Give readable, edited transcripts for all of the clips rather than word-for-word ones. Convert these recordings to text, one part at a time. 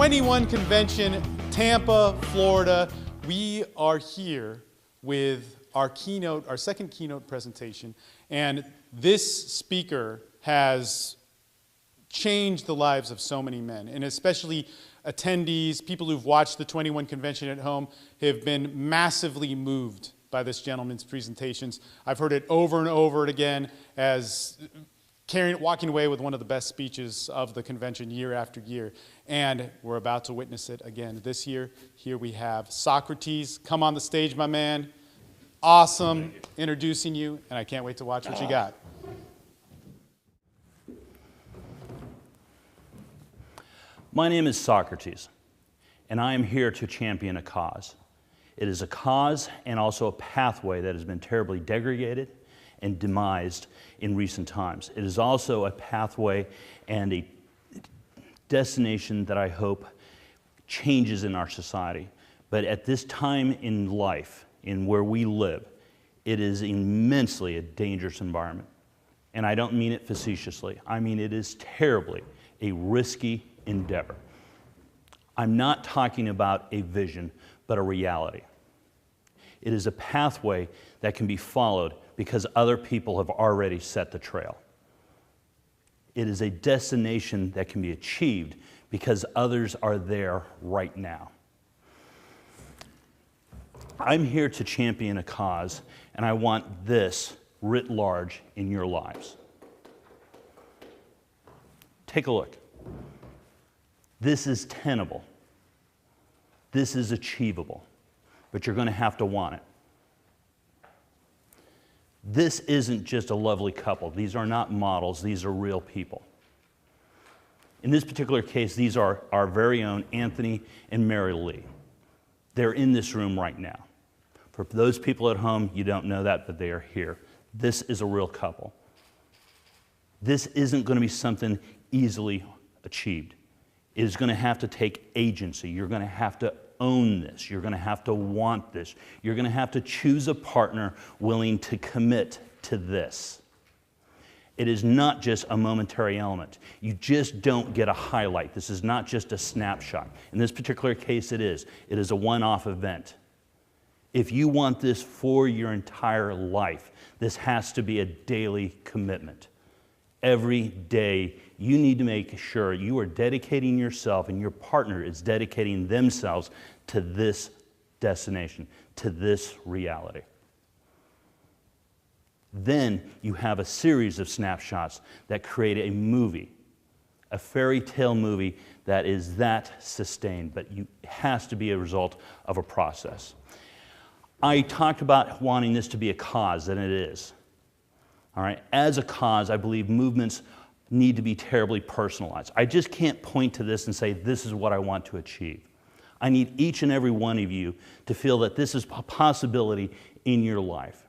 21 Convention, Tampa, Florida. We are here with our second keynote presentation, and this speaker has changed the lives of so many men, and especially attendees, people who've watched the 21 Convention at home, have been massively moved by this gentleman's presentations. I've heard it over and over again as walking away with one of the best speeches of the convention year after year, and we're about to witness it again this year. Here we have Socrates. Come on the stage, my man. Awesome introducing you, and I can't wait to watch what you got. My name is Socrates, and I am here to champion a cause. It is a cause and also a pathway that has been terribly degraded and demised in recent times. It is also a pathway and a destination that I hope changes in our society. But at this time in life, in where we live, it is immensely a dangerous environment. And I don't mean it facetiously. I mean it is terribly a risky endeavor. I'm not talking about a vision, but a reality. It is a pathway that can be followed because other people have already set the trail. It is a destination that can be achieved because others are there right now. I'm here to champion a cause, and I want this writ large in your lives. Take a look. This is tenable. This is achievable, but you're going to have to want it. This isn't just a lovely couple. These are not models. These are real people. In this particular case, these are our very own Anthony and Mary Lee. They're in this room right now. For those people at home, you don't know that, but they are here. This is a real couple. This isn't going to be something easily achieved. It is going to have to take agency. You're going to have to own this. You're going to have to want this. You're going to have to choose a partner willing to commit to this. It is not just a momentary element. You just don't get a highlight. This is not just a snapshot. In this particular case, it is. It is a one-off event. If you want this for your entire life, this has to be a daily commitment. Every day, you need to make sure you are dedicating yourself and your partner is dedicating themselves to this destination, to this reality. Then you have a series of snapshots that create a movie, a fairy tale movie that is that sustained, but it has to be a result of a process. I talked about wanting this to be a cause, and it is. All right, as a cause, I believe movements need to be terribly personalized. I just can't point to this and say, this is what I want to achieve. I need each and every one of you to feel that this is a possibility in your life.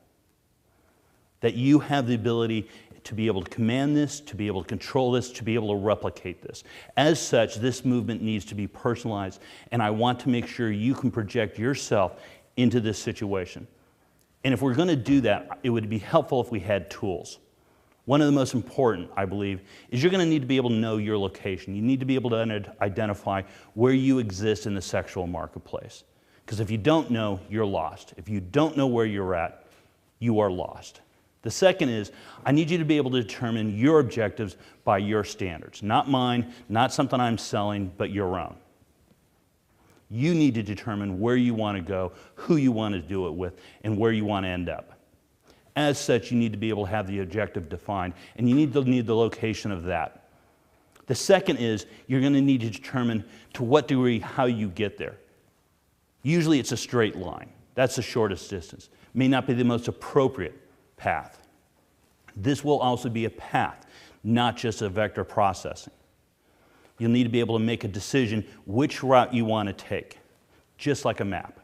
That you have the ability to be able to command this, to be able to control this, to be able to replicate this. As such, this movement needs to be personalized, and I want to make sure you can project yourself into this situation. And if we're going to do that, it would be helpful if we had tools. One of the most important, I believe, is you're going to need to be able to know your location. You need to be able to identify where you exist in the sexual marketplace. Because if you don't know, you're lost. If you don't know where you're at, you are lost. The second is, I need you to be able to determine your objectives by your standards. Not mine, not something I'm selling, but your own. You need to determine where you want to go, who you want to do it with, and where you want to end up. As such, you need to be able to have the objective defined, and you need the location of that. The second is, you're going to need to determine to what degree how you get there. Usually it's a straight line. That's the shortest distance. It may not be the most appropriate path. This will also be a path, not just a vector processing. You'll need to be able to make a decision which route you want to take, just like a map.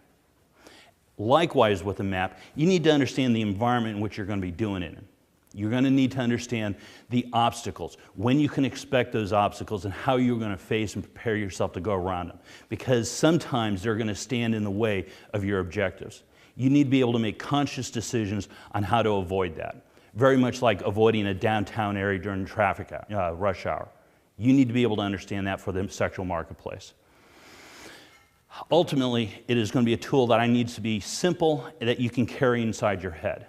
Likewise with a map, you need to understand the environment in which you're going to be doing it in. You're going to need to understand the obstacles, when you can expect those obstacles, and how you're going to face and prepare yourself to go around them. Because sometimes they're going to stand in the way of your objectives. You need to be able to make conscious decisions on how to avoid that. Very much like avoiding a downtown area during traffic rush hour. You need to be able to understand that for the sexual marketplace. Ultimately, it is going to be a tool that needs to be simple and that you can carry inside your head.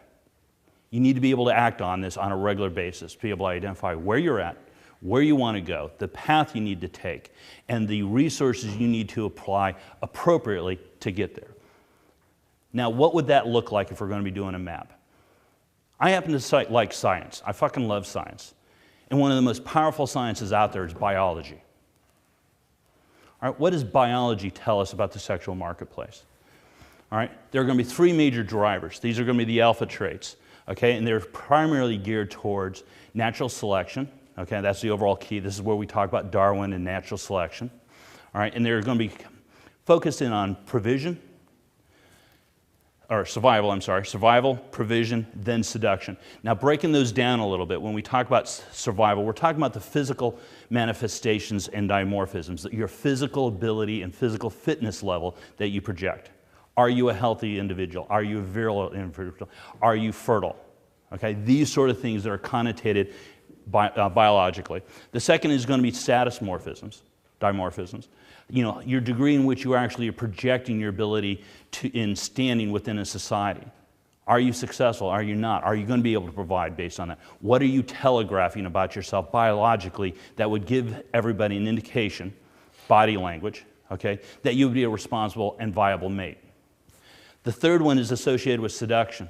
You need to be able to act on this on a regular basis, to be able to identify where you're at, where you want to go, the path you need to take, and the resources you need to apply appropriately to get there. Now, what would that look like if we're going to be doing a map? I happen to like science. I fucking love science. And one of the most powerful sciences out there is biology. All right, what does biology tell us about the sexual marketplace? All right, there are going to be three major drivers. These are going to be the alpha traits, okay, and they're primarily geared towards natural selection. Okay, that's the overall key. This is where we talk about Darwin and natural selection. All right, and they're going to be focused in on survival, provision, then seduction. Now, breaking those down a little bit, when we talk about survival, we're talking about the physical manifestations and dimorphisms, your physical ability and physical fitness level that you project. Are you a healthy individual? Are you a virile individual? Are you fertile? Okay, these sort of things that are connotated biologically. The second is going to be status dimorphisms. You know, your degree in which you actually are projecting your ability in standing within a society. Are you successful? Are you not? Are you going to be able to provide based on that? What are you telegraphing about yourself biologically that would give everybody an indication, body language, okay, that you would be a responsible and viable mate? The third one is associated with seduction.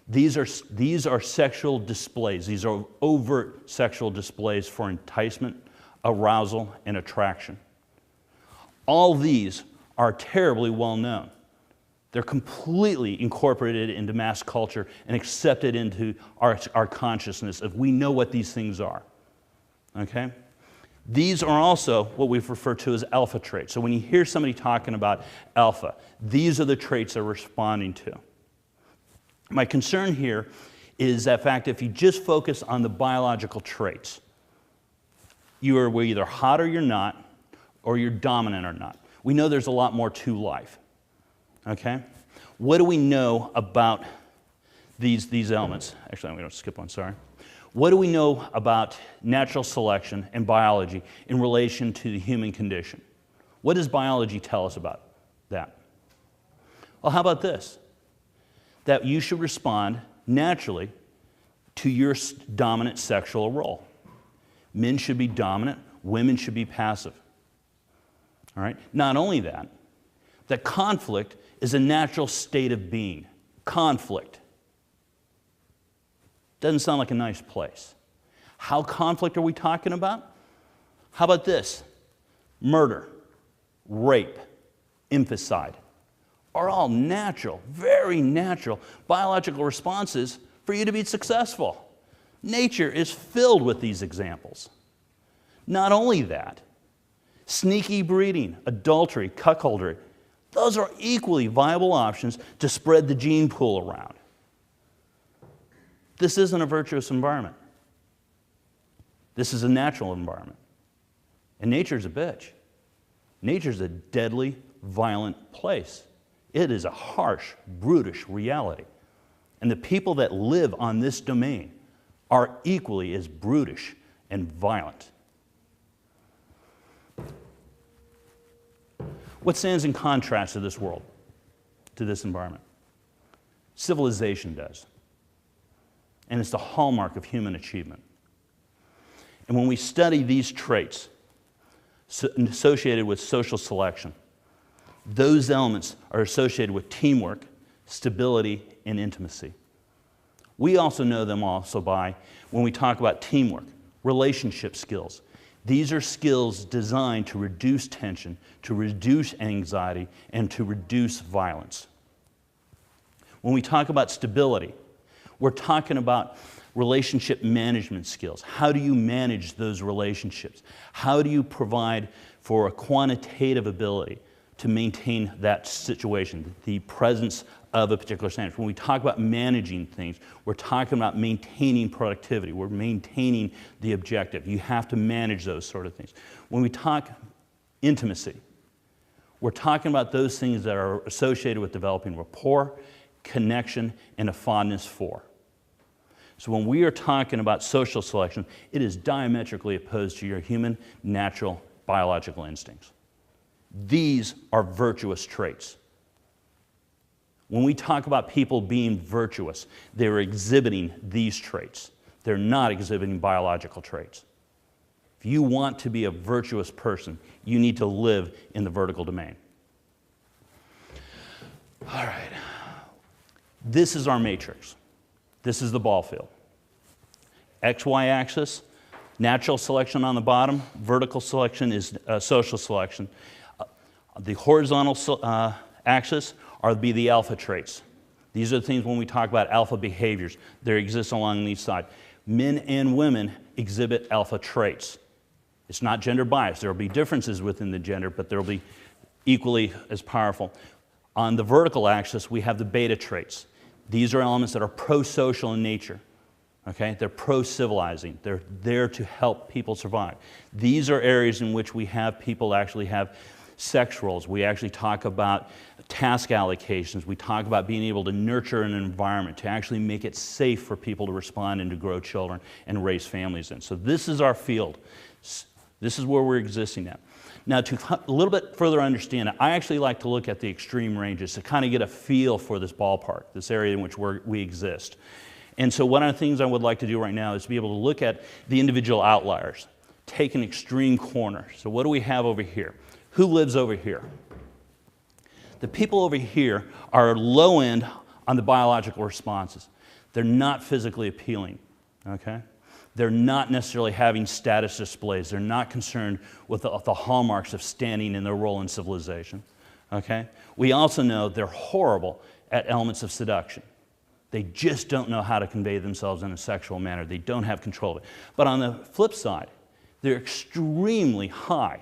These are sexual displays. These are overt sexual displays for enticement, arousal, and attraction. All these are terribly well known. They're completely incorporated into mass culture and accepted into our consciousness if we know what these things are. Okay? These are also what we refer to as alpha traits. So when you hear somebody talking about alpha, these are the traits they're responding to. My concern here is that fact if you just focus on the biological traits, we're either hot or you're not, or you're dominant or not. We know there's a lot more to life. Okay? What do we know about these elements? Actually, I'm going to skip one, sorry. What do we know about natural selection and biology in relation to the human condition? What does biology tell us about that? Well, how about this? That you should respond naturally to your dominant sexual role. Men should be dominant, women should be passive. All right? Not only that conflict is a natural state of being. Conflict. Doesn't sound like a nice place. How conflict are we talking about? How about this? Murder, rape, infanticide are all natural, very natural biological responses for you to be successful. Nature is filled with these examples. Not only that, sneaky breeding, adultery, cuckoldry, those are equally viable options to spread the gene pool around. This isn't a virtuous environment. This is a natural environment. And nature's a bitch. Nature's a deadly, violent place. It is a harsh, brutish reality. And the people that live on this domain are equally as brutish and violent. What stands in contrast to this world, to this environment? Civilization does. And it's the hallmark of human achievement. And when we study these traits associated with social selection, those elements are associated with teamwork, stability, and intimacy. We also know them also by, when we talk about teamwork, relationship skills. These are skills designed to reduce tension, to reduce anxiety, and to reduce violence. When we talk about stability, we're talking about relationship management skills. How do you manage those relationships? How do you provide for a quantitative ability to maintain that situation, the presence of a particular standard? When we talk about managing things, we're talking about maintaining productivity. We're maintaining the objective. You have to manage those sort of things. When we talk intimacy, we're talking about those things that are associated with developing rapport, connection, and a fondness for. So when we are talking about social selection, it is diametrically opposed to your human, natural, biological instincts. These are virtuous traits. When we talk about people being virtuous, they're exhibiting these traits. They're not exhibiting biological traits. If you want to be a virtuous person, you need to live in the vertical domain. All right. This is our matrix. This is the ball field. XY axis, natural selection on the bottom. Vertical selection is social selection. The horizontal axis be the alpha traits. These are the things when we talk about alpha behaviors. They exist along these sides. Men and women exhibit alpha traits. It's not gender biased. There will be differences within the gender, but there will be equally as powerful. On the vertical axis, we have the beta traits. These are elements that are pro-social in nature. Okay? They're pro-civilizing. They're there to help people survive. These are areas in which we have people actually have sex roles. We actually talk about task allocations. We talk about being able to nurture an environment, to actually make it safe for people to respond and to grow children and raise families in. So this is our field. This is where we're existing at. Now, to a little bit further understand it, I actually like to look at the extreme ranges to kind of get a feel for this ballpark, this area in which we exist. And so one of the things I would like to do right now is to be able to look at the individual outliers, take an extreme corner. So what do we have over here? Who lives over here? The people over here are low end on the biological responses. They're not physically appealing, okay? They're not necessarily having status displays. They're not concerned with the hallmarks of standing in their role in civilization, okay? We also know they're horrible at elements of seduction. They just don't know how to convey themselves in a sexual manner. They don't have control of it. But on the flip side, they're extremely high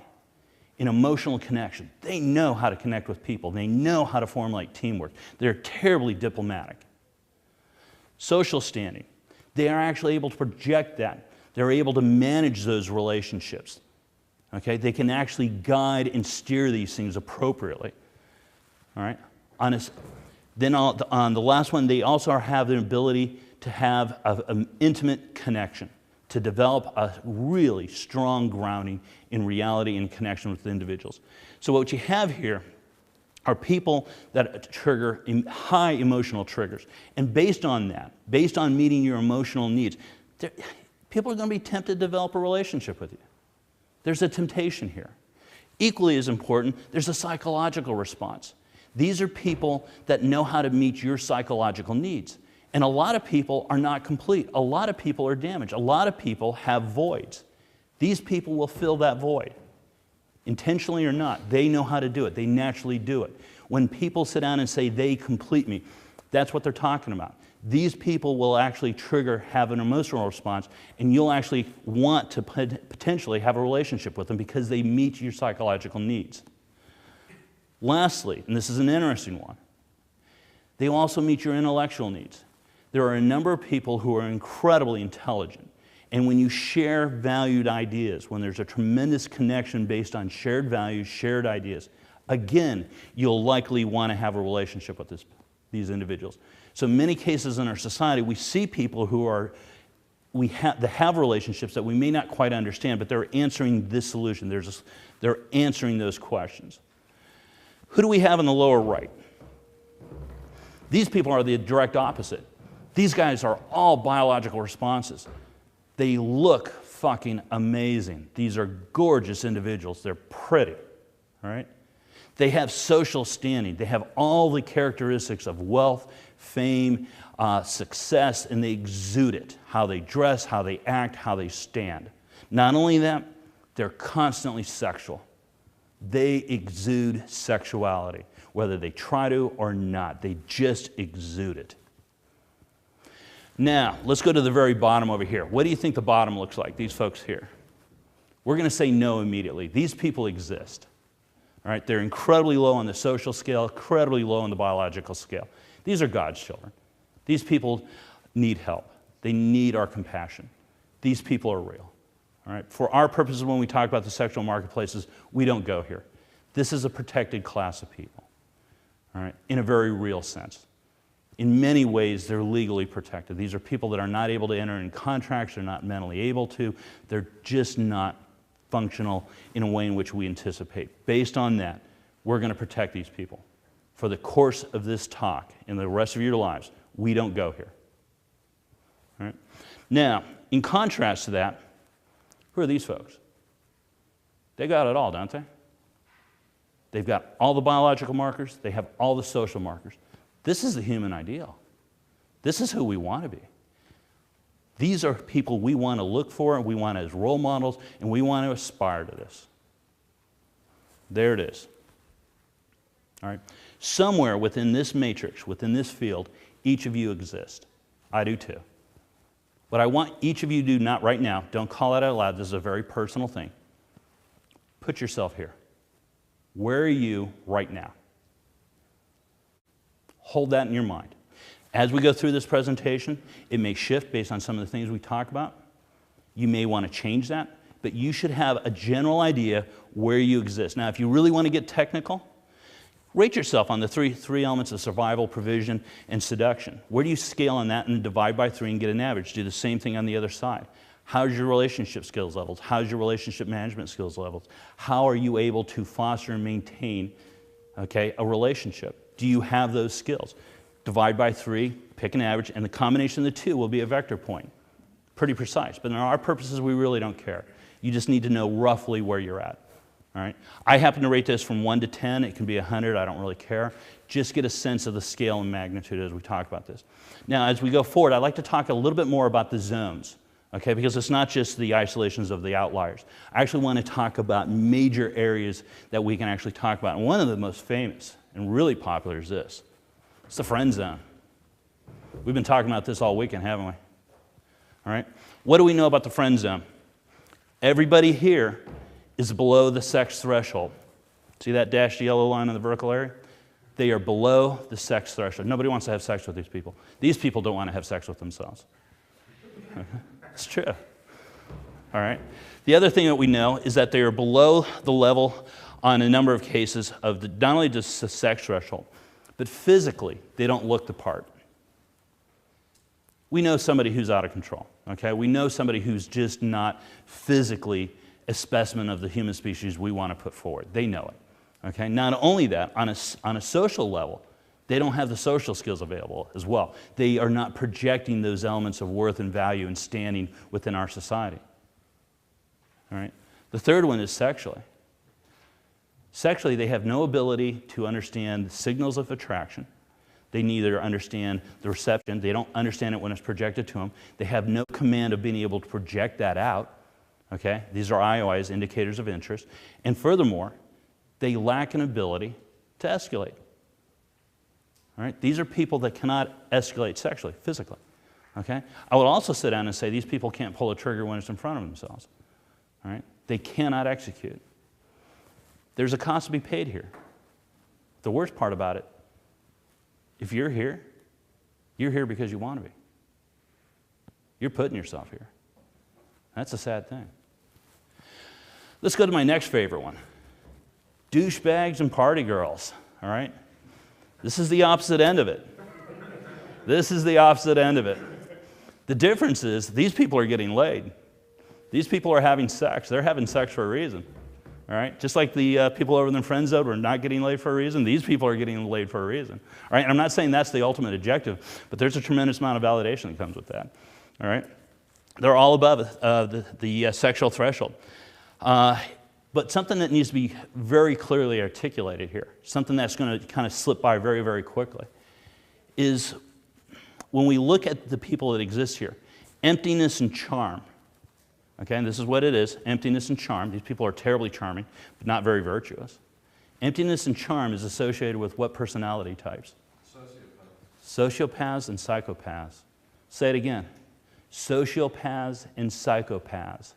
in emotional connection. They know how to connect with people. They know how to formulate teamwork. They're terribly diplomatic. Social standing. They are actually able to project that. They're able to manage those relationships. Okay? They can actually guide and steer these things appropriately. All right? Then on the last one, they also have the ability to have an intimate connection, to develop a really strong grounding in reality and connection with the individuals. So what you have here are people that trigger high emotional triggers. And based on that, based on meeting your emotional needs, people are going to be tempted to develop a relationship with you. There's a temptation here. Equally as important, there's a psychological response. These are people that know how to meet your psychological needs. And a lot of people are not complete. A lot of people are damaged. A lot of people have voids. These people will fill that void. Intentionally or not, they know how to do it. They naturally do it. When people sit down and say, they complete me, that's what they're talking about. These people will actually have an emotional response, and you'll actually want to potentially have a relationship with them because they meet your psychological needs. Lastly, and this is an interesting one, they will also meet your intellectual needs. There are a number of people who are incredibly intelligent. And when you share valued ideas, when there's a tremendous connection based on shared values, shared ideas, again, you'll likely want to have a relationship with these individuals. So in many cases in our society, we see people who that have relationships that we may not quite understand, but they're answering this solution. They're answering those questions. Who do we have in the lower right? These people are the direct opposite. These guys are all biological responses. They look fucking amazing. These are gorgeous individuals. They're pretty, all right? They have social standing. They have all the characteristics of wealth, fame, success, and they exude it. How they dress, how they act, how they stand. Not only that, they're constantly sexual. They exude sexuality, whether they try to or not. They just exude it. Now, let's go to the very bottom over here. What do you think the bottom looks like, these folks here? We're going to say no immediately. These people exist. All right? They're incredibly low on the social scale, incredibly low on the biological scale. These are God's children. These people need help. They need our compassion. These people are real. All right? For our purposes, when we talk about the sexual marketplaces, we don't go here. This is a protected class of people, all right? In a very real sense. In many ways, they're legally protected. These are people that are not able to enter in contracts, they're not mentally able to, they're just not functional in a way in which we anticipate. Based on that, we're going to protect these people. For the course of this talk and the rest of your lives, we don't go here. All right? Now, in contrast to that, who are these folks? They got it all, don't they? They've got all the biological markers. They have all the social markers. This is the human ideal. This is who we want to be. These are people we want to look for, and we want as role models, and we want to aspire to this. There it is. All right? Somewhere within this matrix, within this field, each of you exist. I do too. What I want each of you to do, not right now, don't call it out loud, this is a very personal thing. Put yourself here. Where are you right now? Hold that in your mind. As we go through this presentation, it may shift based on some of the things we talk about. You may want to change that, but you should have a general idea where you exist. Now, if you really want to get technical, rate yourself on the three elements of survival, provision, and seduction. Where do you scale on that and divide by 3 and get an average? Do the same thing on the other side. How's your relationship skills levels? How's your relationship management skills levels? How are you able to foster and maintain, a relationship? Do you have those skills? Divide by 3, pick an average, and the combination of the two will be a vector point. Pretty precise, but in our purposes, we really don't care. You just need to know roughly where you're at. All right? I happen to rate this from 1 to 10. It can be 100. I don't really care. Just get a sense of the scale and magnitude as we talk about this. Now, as we go forward, I'd like to talk a little bit more about the zones. Okay, because it's not just the isolations of the outliers. I actually want to talk about major areas that we can actually talk about. And one of the most famous and really popular is this. It's the friend zone. We've been talking about this all weekend, haven't we? All right? What do we know about the friend zone? Everybody here is below the sex threshold. See that dashed yellow line in the vertical area? They are below the sex threshold. Nobody wants to have sex with these people. These people don't want to have sex with themselves. It's true. All right. The other thing that we know is that they are below the level on a number of cases of not only just the sex threshold, but physically they don't look the part. We know somebody who's out of control. Okay. We know somebody who's just not physically a specimen of the human species we want to put forward. They know it. Okay. Not only that, on a social level, they don't have the social skills available as well. They are not projecting those elements of worth and value and standing within our society. All right? The third one is sexually. Sexually, they have no ability to understand signals of attraction. They neither understand the reception. They don't understand it when it's projected to them. They have no command of being able to project that out. Okay? These are IOIs, indicators of interest. And furthermore, they lack an ability to escalate. All right? These are people that cannot escalate sexually, physically. Okay? I would also sit down and say these people can't pull a trigger when it's in front of themselves. All right? They cannot execute. There's a cost to be paid here. The worst part about it, if you're here because you want to be. You're putting yourself here. That's a sad thing. Let's go to my next favorite one. Douchebags and party girls. All right? This is the opposite end of it. This is the opposite end of it. The difference is these people are getting laid. These people are having sex. They're having sex for a reason. All right? Just like the people over in the friend zone were not getting laid for a reason, these people are getting laid for a reason. All right? And I'm not saying that's the ultimate objective, but there's a tremendous amount of validation that comes with that. All right? They're all above the sexual threshold. But something that needs to be very clearly articulated here, something that's going to kind of slip by very, very quickly, is when we look at the people that exist here, emptiness and charm. Okay, and this is what it is, emptiness and charm. These people are terribly charming, but not very virtuous. Emptiness and charm is associated with what personality types? Sociopaths and psychopaths. Say it again. Sociopaths and psychopaths.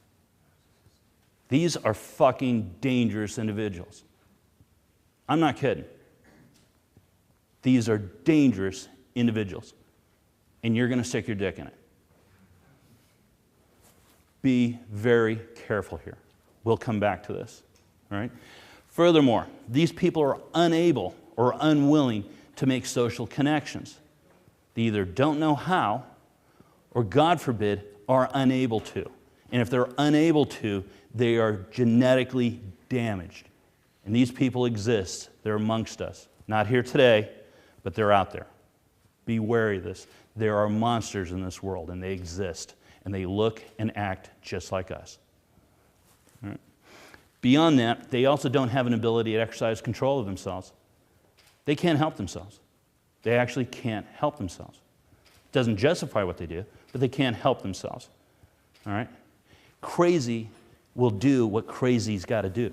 These are fucking dangerous individuals. I'm not kidding. These are dangerous individuals. And you're going to stick your dick in it. Be very careful here. We'll come back to this. All right? Furthermore, these people are unable or unwilling to make social connections. They either don't know how, or God forbid, are unable to. And if they're unable to, they are genetically damaged. And these people exist. They're amongst us. Not here today, but they're out there. Be wary of this. There are monsters in this world, and they exist. And they look and act just like us. All right. Beyond that, they also don't have an ability to exercise control of themselves. They can't help themselves. They actually can't help themselves. It doesn't justify what they do, but they can't help themselves. All right? Crazy will do what crazy's got to do.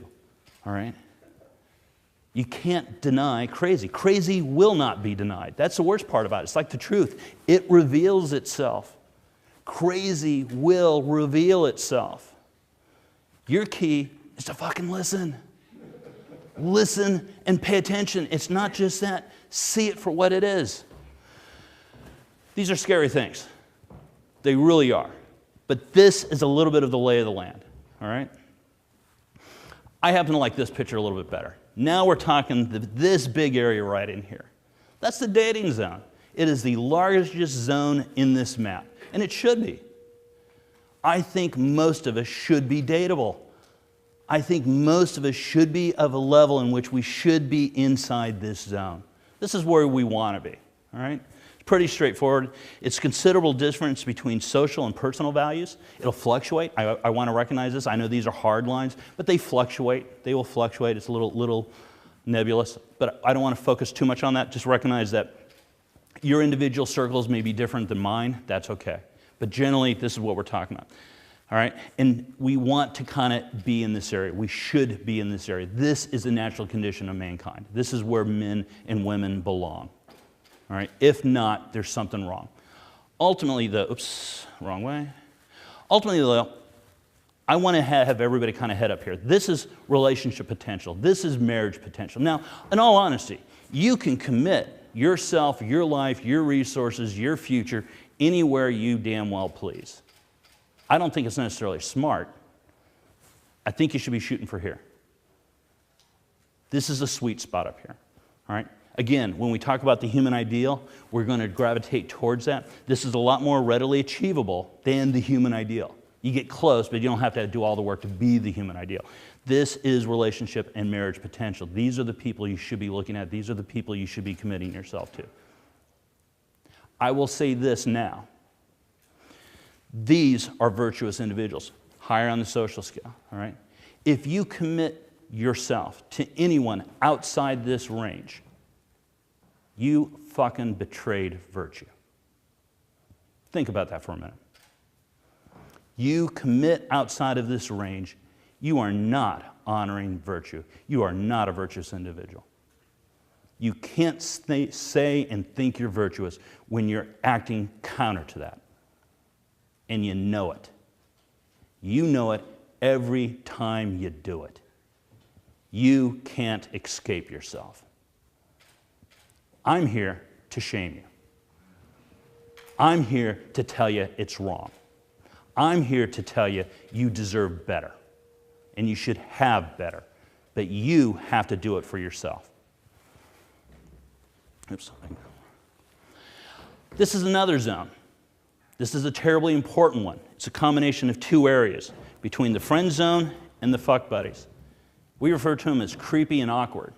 All right? You can't deny crazy. Crazy will not be denied. That's the worst part about it. It's like the truth. It reveals itself. Crazy will reveal itself. Your key is to fucking listen. Listen and pay attention. It's not just that. See it for what it is. These are scary things. They really are. But this is a little bit of the lay of the land. All right? I happen to like this picture a little bit better. Now we're talking this big area right in here. That's the dating zone. It is the largest zone in this map. And it should be. I think most of us should be dateable. I think most of us should be of a level in which we should be inside this zone. This is where we want to be. All right? It's pretty straightforward. It's considerable difference between social and personal values. It'll fluctuate. I want to recognize this. I know these are hard lines, but they fluctuate. They will fluctuate. It's a little nebulous, but I don't want to focus too much on that. Just recognize that your individual circles may be different than mine. That's okay. But generally, this is what we're talking about. All right? And we want to kind of be in this area. We should be in this area. This is the natural condition of mankind. This is where men and women belong. All right? If not, there's something wrong. Ultimately, though, wrong way. Ultimately, though, I want to have everybody kind of head up here. This is relationship potential. This is marriage potential. Now, in all honesty, you can commit yourself, your life, your resources, your future, anywhere you damn well please. I don't think it's necessarily smart. I think you should be shooting for here. This is a sweet spot up here. All right? Again, when we talk about the human ideal, we're going to gravitate towards that. This is a lot more readily achievable than the human ideal. You get close, but you don't have to do all the work to be the human ideal. This is relationship and marriage potential. These are the people you should be looking at. These are the people you should be committing yourself to. I will say this now. These are virtuous individuals, higher on the social scale, all right? If you commit yourself to anyone outside this range, you fucking betrayed virtue. Think about that for a minute. You commit outside of this range, you are not honoring virtue. You are not a virtuous individual. You can't say and think you're virtuous when you're acting counter to that. And you know it. You know it every time you do it. You can't escape yourself. I'm here to shame you. I'm here to tell you it's wrong. I'm here to tell you you deserve better. And you should have better. But you have to do it for yourself. Oops. This is another zone. This is a terribly important one. It's a combination of two areas, between the friend zone and the fuck buddies. We refer to them as creepy and awkward.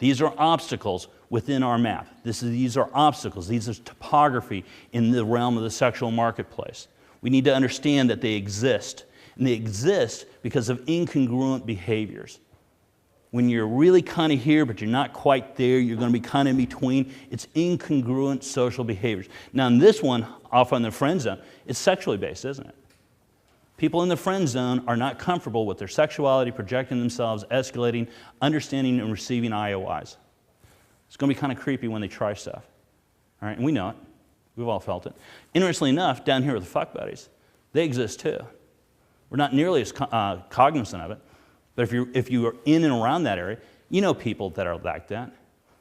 These are obstacles within our map. These are obstacles. These are topography in the realm of the sexual marketplace. We need to understand that they exist. And they exist because of incongruent behaviors. When you're really kind of here, but you're not quite there, you're going to be kind of in between. It's incongruent social behaviors. Now, in this one, off on the friend zone, it's sexually based, isn't it? People in the friend zone are not comfortable with their sexuality, projecting themselves, escalating, understanding, and receiving IOIs. It's going to be kind of creepy when they try stuff. All right, and we know it. We've all felt it. Interestingly enough, down here with the fuck buddies, they exist too. We're not nearly as cognizant of it. But if you are in and around that area, you know people that are like that.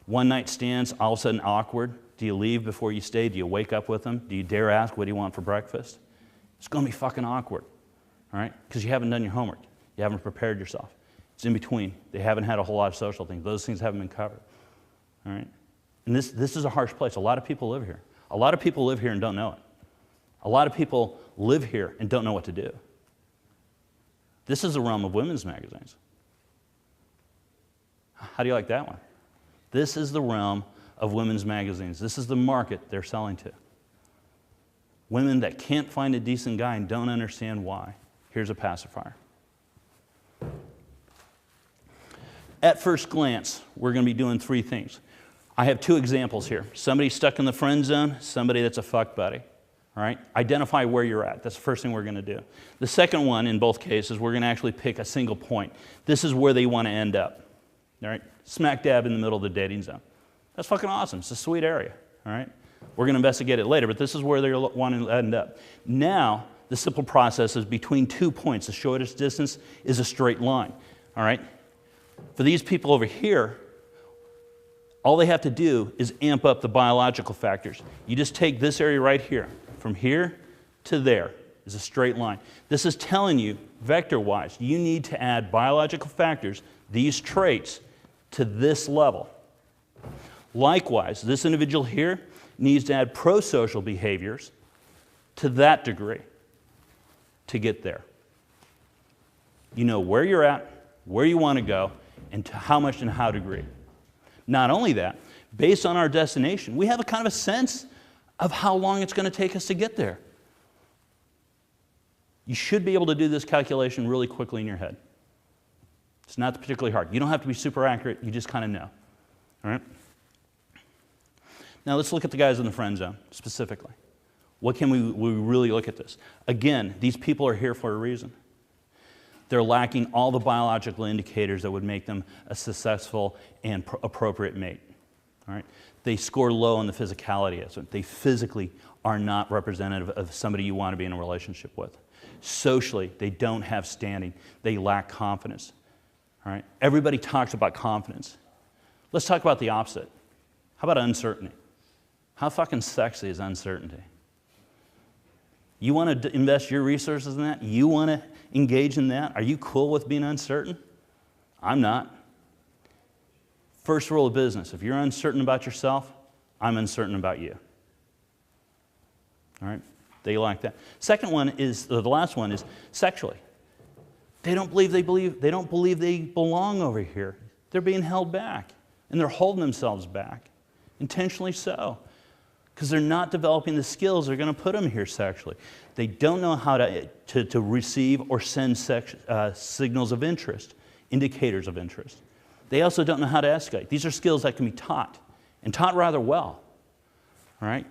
One night stands, all of a sudden awkward. Do you leave before you stay? Do you wake up with them? Do you dare ask, what do you want for breakfast? It's going to be fucking awkward, all right? Because you haven't done your homework. You haven't prepared yourself. It's in between. They haven't had a whole lot of social things. Those things haven't been covered, all right? And this is a harsh place. A lot of people live here. A lot of people live here and don't know it. A lot of people live here, and don't know what to do. This is the realm of women's magazines. How do you like that one? This is the realm of women's magazines. This is the market they're selling to. Women that can't find a decent guy and don't understand why. Here's a pacifier. At first glance, we're going to be doing three things. I have two examples here. Somebody stuck in the friend zone, somebody that's a fuck buddy. All right? Identify where you're at. That's the first thing we're going to do. The second one, in both cases, we're going to actually pick a single point. This is where they want to end up. All right? Smack dab in the middle of the dating zone. That's fucking awesome. It's a sweet area. All right? We're going to investigate it later, but this is where they want to end up. Now, the simple process is between 2 points. The shortest distance is a straight line. All right? For these people over here, all they have to do is amp up the biological factors. You just take this area right here. From here to there is a straight line. This is telling you, vector-wise, you need to add biological factors, these traits, to this level. Likewise, this individual here needs to add pro-social behaviors to that degree to get there. You know where you're at, where you want to go, and to how much and how degree. Not only that, based on our destination, we have a kind of a sense of how long it's going to take us to get there. You should be able to do this calculation really quickly in your head. It's not particularly hard. You don't have to be super accurate. You just kind of know. All right? Now let's look at the guys in the friend zone specifically. What can we really look at this? Again, these people are here for a reason. They're lacking all the biological indicators that would make them a successful and appropriate mate. All right? They score low on the physicality aspect. They physically are not representative of somebody you want to be in a relationship with. Socially, they don't have standing. They lack confidence. All right? Everybody talks about confidence. Let's talk about the opposite. How about uncertainty? How fucking sexy is uncertainty? You want to invest your resources in that? You want to engage in that? Are you cool with being uncertain? I'm not. First rule of business, if you're uncertain about yourself, I'm uncertain about you. All right? They like that. Second one is, the last one is sexually. They don't believe they belong over here. They're being held back, and they're holding themselves back, intentionally so, because they're not developing the skills that are going to put them here sexually. They don't know how to receive or send signals of interest, indicators of interest. They also don't know how to escalate. These are skills that can be taught, and taught rather well. All right?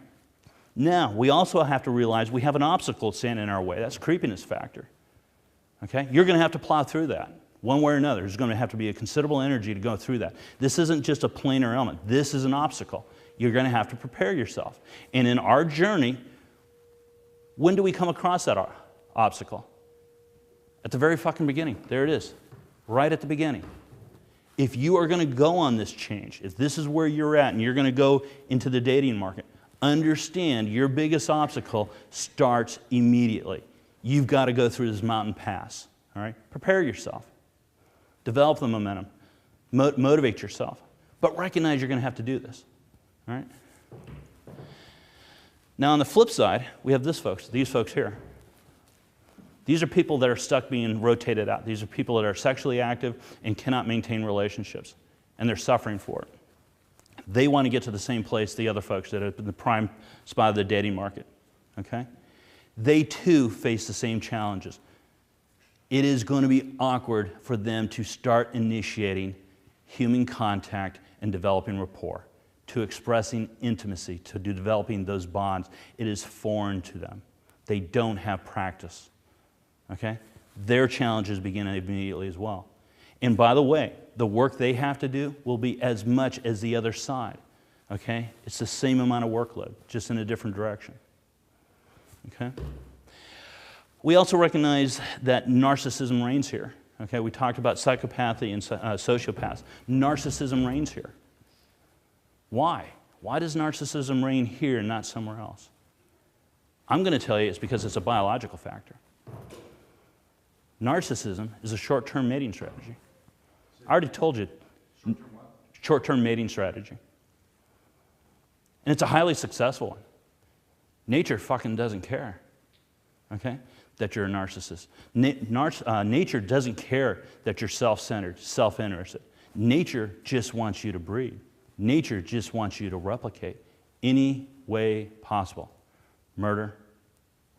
Now, we also have to realize we have an obstacle standing in our way. That's creepiness factor. Okay? You're going to have to plow through that. One way or another. There's going to have to be a considerable energy to go through that. This isn't just a planar element. This is an obstacle. You're going to have to prepare yourself. And in our journey, when do we come across that obstacle? At the very fucking beginning. There it is. Right at the beginning. If you are going to go on this change, if this is where you're at and you're going to go into the dating market, understand your biggest obstacle starts immediately. You've got to go through this mountain pass. All right? Prepare yourself. Develop the momentum. Motivate yourself. But recognize you're going to have to do this. All right? Now, on the flip side, we have these folks here. These are people that are stuck being rotated out. These are people that are sexually active and cannot maintain relationships, and they're suffering for it. They want to get to the same place the other folks that are in the prime spot of the dating market. Okay? They too face the same challenges. It is going to be awkward for them to start initiating human contact and developing rapport, to expressing intimacy, to developing those bonds. It is foreign to them. They don't have practice. Okay? Their challenges begin immediately as well. And by the way, the work they have to do will be as much as the other side. Okay? It's the same amount of workload, just in a different direction. Okay? We also recognize that narcissism reigns here. Okay? We talked about psychopathy and sociopaths. Narcissism reigns here. Why? Why does narcissism reign here and not somewhere else? I'm going to tell you it's because it's a biological factor. Narcissism is a short-term mating strategy. I already told you. Short-term what? Short-term mating strategy. And it's a highly successful one. Nature fucking doesn't care. okay, that you're a narcissist. Nature doesn't care that you're self-centered, self-interested. Nature just wants you to breed. Nature just wants you to replicate any way possible. Murder,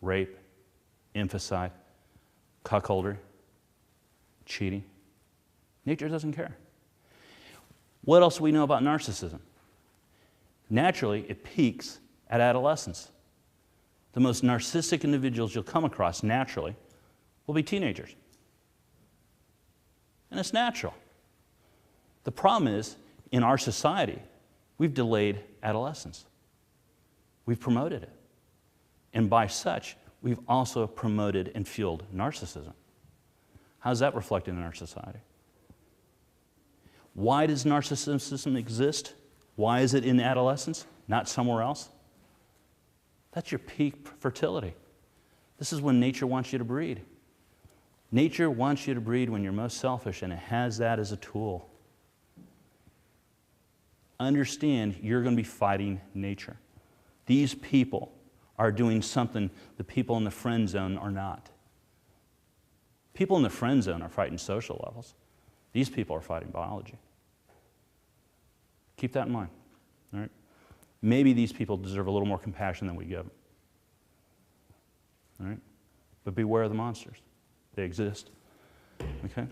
rape, infanticide, cuckoldry, cheating. Nature doesn't care. What else do we know about narcissism? Naturally, it peaks at adolescence. The most narcissistic individuals you'll come across naturally will be teenagers. And it's natural. The problem is, in our society, we've delayed adolescence. We've promoted it. And by such, we've also promoted and fueled narcissism. How's that reflected in our society? Why does narcissism exist? Why is it in adolescence, not somewhere else? That's your peak fertility. This is when nature wants you to breed. Nature wants you to breed when you're most selfish, and it has that as a tool. Understand you're going to be fighting nature. These people are doing something the people in the friend zone are not. People in the friend zone are fighting social levels. These people are fighting biology. Keep that in mind. All right? Maybe these people deserve a little more compassion than we give them. All right? But beware of the monsters. They exist. Okay?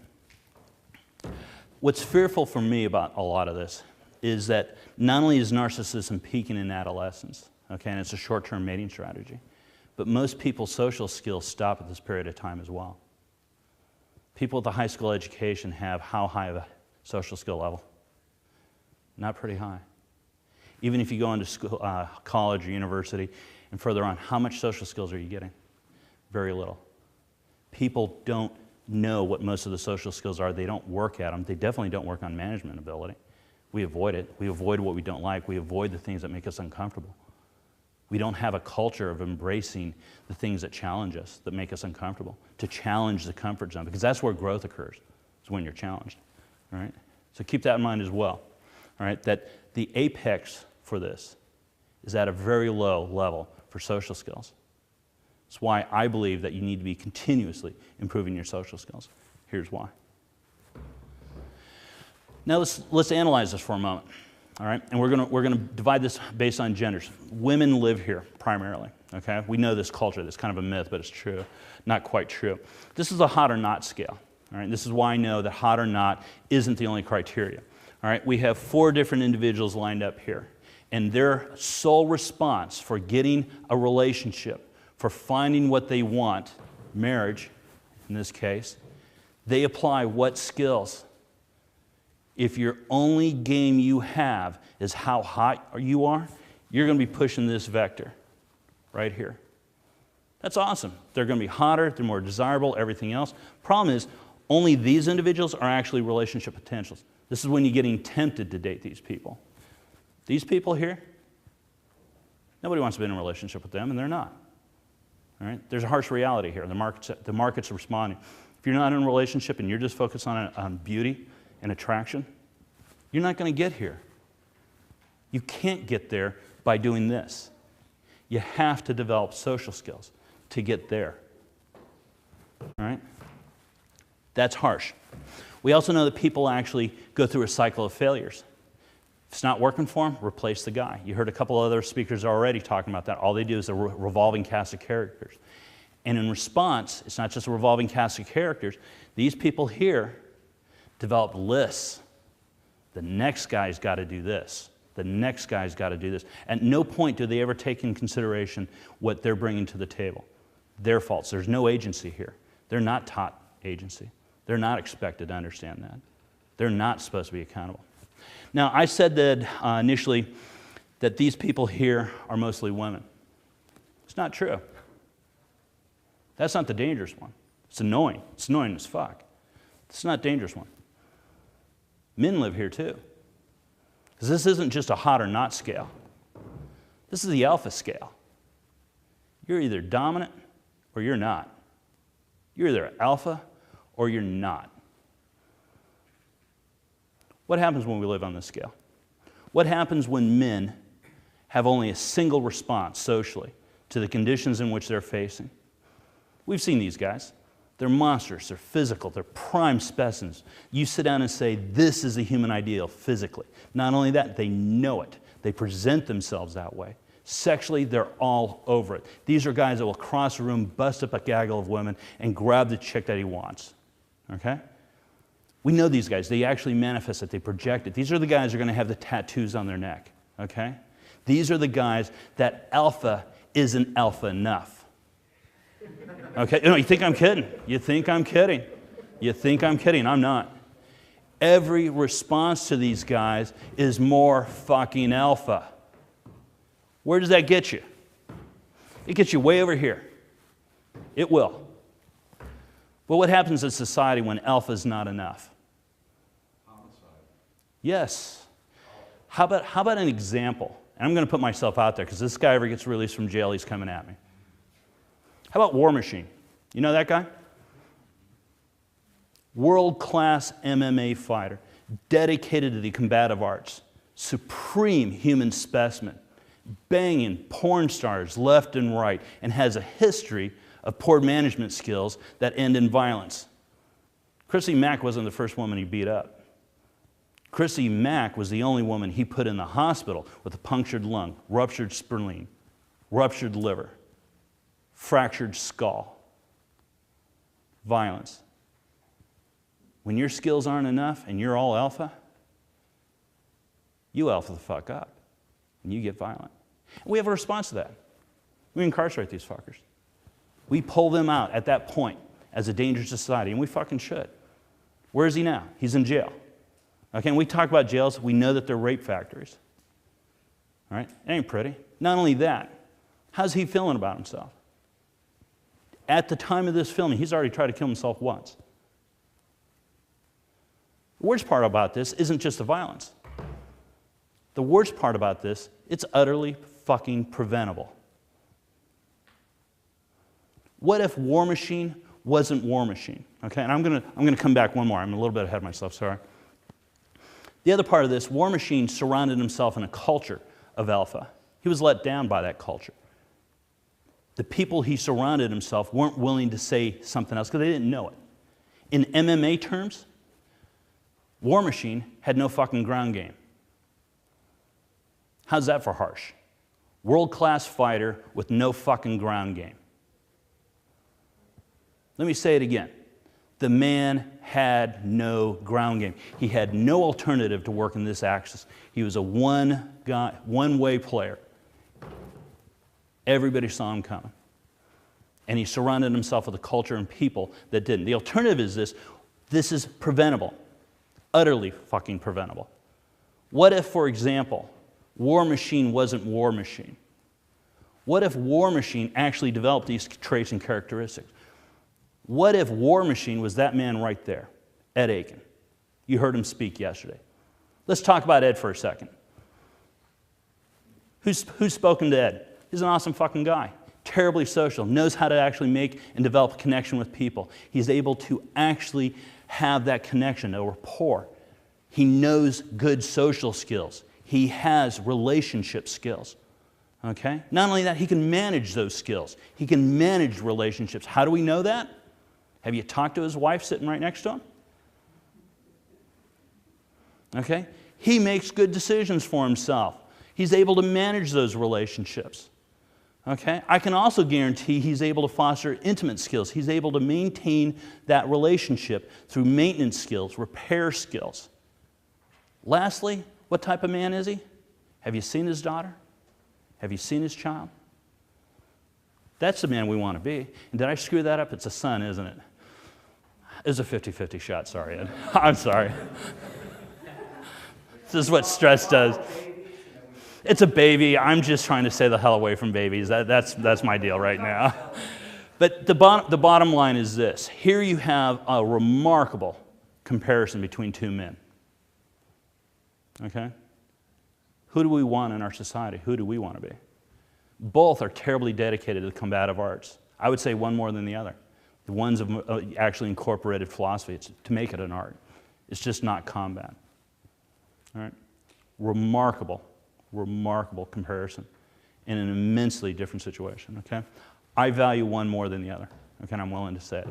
What's fearful for me about a lot of this is that not only is narcissism peaking in adolescence, okay, and it's a short-term mating strategy, but most people's social skills stop at this period of time as well. People with a high school education have how high of a social skill level? Not pretty high. Even if you go into school, college or university and further on, how much social skills are you getting? Very little. People don't know what most of the social skills are. They don't work at them. They definitely don't work on management ability. We avoid it. We avoid what we don't like. We avoid the things that make us uncomfortable. We don't have a culture of embracing the things that challenge us, that make us uncomfortable, to challenge the comfort zone, because that's where growth occurs, is when you're challenged. All right? So keep that in mind as well. All right? That the apex for this is at a very low level for social skills. That's why I believe that you need to be continuously improving your social skills. Here's why. Now let's analyze this for a moment. All right? And we're gonna divide this based on genders. Women live here primarily. Okay? We know this culture. That's kind of a myth, but it's true. Not quite true. This is a hot or not scale. All right? This is why I know that hot or not isn't the only criteria. All right? We have 4 different individuals lined up here. And their sole response for getting a relationship, for finding what they want, marriage in this case, they apply what skills? If your only game you have is how hot you are, you're going to be pushing this vector right here. That's awesome. They're going to be hotter, they're more desirable, everything else. Problem is, only these individuals are actually relationship potentials. This is when you're getting tempted to date these people. These people here, nobody wants to be in a relationship with them, and they're not. All right? There's a harsh reality here. The market's responding. If you're not in a relationship and you're just focused on beauty and attraction, you're not going to get here. You can't get there by doing this. You have to develop social skills to get there. All right? That's harsh. We also know that people actually go through a cycle of failures. If it's not working for them, replace the guy. You heard a couple other speakers already talking about that. All they do is a revolving cast of characters. And in response, it's not just a revolving cast of characters. These people here develop lists. The next guy's got to do this. The next guy's got to do this. At no point do they ever take in consideration what they're bringing to the table. Their faults. There's no agency here. They're not taught agency. They're not expected to understand that. They're not supposed to be accountable. Now, I said that initially that these people here are mostly women. It's not true. That's not the dangerous one. It's annoying. It's annoying as fuck. It's not a dangerous one. Men live here too. Because this isn't just a hot or not scale. This is the alpha scale. You're either dominant or you're not. You're either alpha or you're not. What happens when we live on this scale? What happens when men have only a single response socially to the conditions in which they're facing? We've seen these guys. They're monsters, they're physical, they're prime specimens. You sit down and say, this is the human ideal physically. Not only that, they know it. They present themselves that way. Sexually, they're all over it. These are guys that will cross a room, bust up a gaggle of women, and grab the chick that he wants. Okay? We know these guys. They actually manifest it. They project it. These are the guys that are going to have the tattoos on their neck. Okay? These are the guys that alpha isn't alpha enough. Okay? You think I'm kidding? You think I'm kidding? You think I'm kidding? I'm not. Every response to these guys is more fucking alpha. Where does that get you? It gets you way over here. It will. But what happens in society when alpha is not enough? Yes. How about an example? And I'm going to put myself out there because this guy ever gets released from jail, he's coming at me. How about War Machine? You know that guy? World-class MMA fighter, dedicated to the combative arts, supreme human specimen, banging porn stars left and right, and has a history of poor management skills that end in violence. Chrissy Mack wasn't the first woman he beat up. Chrissy Mack was the only woman he put in the hospital with a punctured lung, ruptured spleen, ruptured liver, fractured skull. Violence. When your skills aren't enough and you're all alpha, you alpha the fuck up and you get violent. And we have a response to that. We incarcerate these fuckers. We pull them out at that point as a dangerous society, and we fucking should. Where is he now? He's in jail. Okay, and we talk about jails, we know that they're rape factories. All right? It ain't pretty. Not only that, how's he feeling about himself? At the time of this filming, he's already tried to kill himself once. The worst part about this isn't just the violence. The worst part about this, it's utterly fucking preventable. What if War Machine wasn't War Machine? Okay, and I'm gonna come back one more. I'm a little bit ahead of myself, sorry. The other part of this, War Machine surrounded himself in a culture of alpha. He was let down by that culture. The people he surrounded himself weren't willing to say something else because they didn't know it. In MMA terms, War Machine had no fucking ground game. How's that for harsh? World-class fighter with no fucking ground game. Let me say it again. The man had no ground game. He had no alternative to work in this axis. He was a one-way player. Everybody saw him coming. And he surrounded himself with a culture and people that didn't. The alternative is this. This is preventable. Utterly fucking preventable. What if, for example, War Machine wasn't War Machine? What if War Machine actually developed these traits and characteristics? What if War Machine was that man right there, Ed Aiken? You heard him speak yesterday. Let's talk about Ed for a second. Who's spoken to Ed? He's an awesome fucking guy. Terribly social, knows how to actually make and develop a connection with people. He's able to actually have that connection, a rapport. He knows good social skills. He has relationship skills. Okay? Not only that, he can manage those skills. He can manage relationships. How do we know that? Have you talked to his wife sitting right next to him? Okay? He makes good decisions for himself. He's able to manage those relationships. Okay? I can also guarantee he's able to foster intimate skills. He's able to maintain that relationship through maintenance skills, repair skills. Lastly, what type of man is he? Have you seen his daughter? Have you seen his child? That's the man we want to be. And did I screw that up? It's a son, isn't it? It's a 50-50 shot, sorry, Ed. I'm sorry. This is what stress does. It's a baby. I'm just trying to stay the hell away from babies. That's my deal right now. But the bottom line is this. Here you have a remarkable comparison between two men. Okay? Who do we want in our society? Who do we want to be? Both are terribly dedicated to the combative arts. I would say one more than the other. The ones have actually incorporated philosophy to make it an art. It's just not combat. All right? Remarkable comparison in an immensely different situation. Okay? I value one more than the other. Okay, and I'm willing to say it.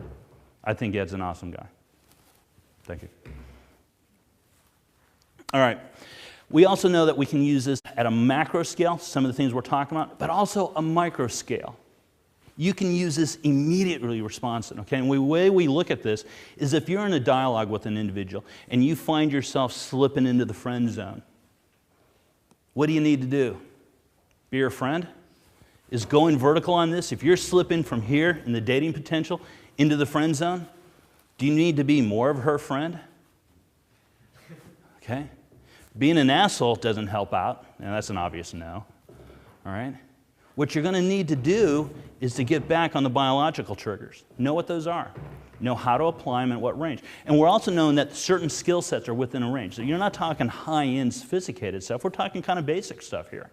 I think Ed's an awesome guy. Thank you. All right. We also know that we can use this at a macro scale, some of the things we're talking about, but also a micro scale. You can use this immediately responsive, okay? And the way we look at this is if you're in a dialogue with an individual and you find yourself slipping into the friend zone, what do you need to do? Be your friend? Is going vertical on this? If you're slipping from here in the dating potential into the friend zone, do you need to be more of her friend? Okay? Being an asshole doesn't help out, and that's an obvious no. All right? What you're going to need to do is to get back on the biological triggers. Know what those are. Know how to apply them and what range. And we're also knowing that certain skill sets are within a range. So you're not talking high-end, sophisticated stuff. We're talking kind of basic stuff here.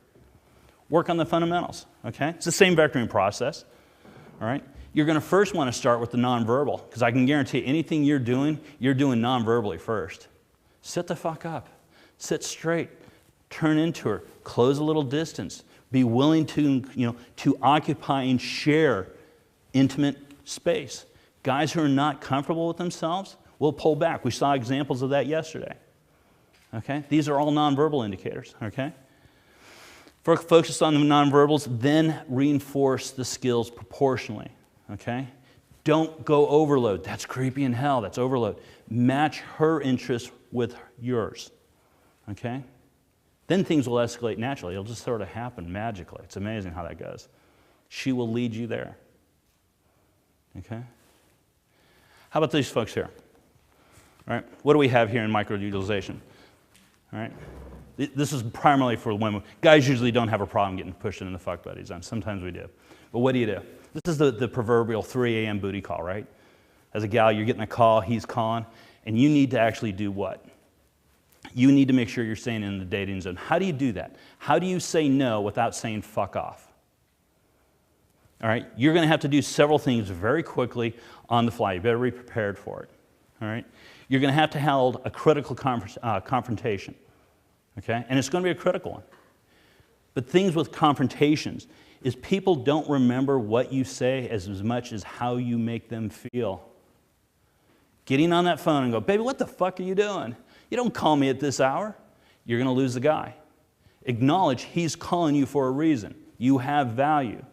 Work on the fundamentals, okay? It's the same vectoring process, all right? You're going to first want to start with the nonverbal, because I can guarantee anything you're doing nonverbally first. Sit the fuck up. Sit straight. Turn into her. Close a little distance. Be willing to occupy and share intimate space. Guys who are not comfortable with themselves will pull back. We saw examples of that yesterday. Okay? These are all nonverbal indicators, okay? Focus on the nonverbals, then reinforce the skills proportionally, okay? Don't go overload. That's creepy in hell. That's overload. Match her interests with yours, okay? Then things will escalate naturally. It'll just sort of happen magically. It's amazing how that goes. She will lead you there, okay? How about these folks here? All right, what do we have here in microutilization? All right, this is primarily for women. Guys usually don't have a problem getting pushed into the fuck buddy zone. Sometimes we do. But what do? This is the proverbial 3 a.m. booty call, right? As a gal, you're getting a call, he's calling, and you need to actually do what? You need to make sure you're staying in the dating zone. How do you do that? How do you say no without saying fuck off? All right, you're going to have to do several things very quickly on the fly. You better be prepared for it. All right, you're going to hold a critical confrontation. Okay, and it's going to be a critical one. But things with confrontations is people don't remember what you say as much as how you make them feel. Getting on that phone and go, baby, what the fuck are you doing? You don't call me at this hour. You're going to lose the guy. Acknowledge he's calling you for a reason. You have value.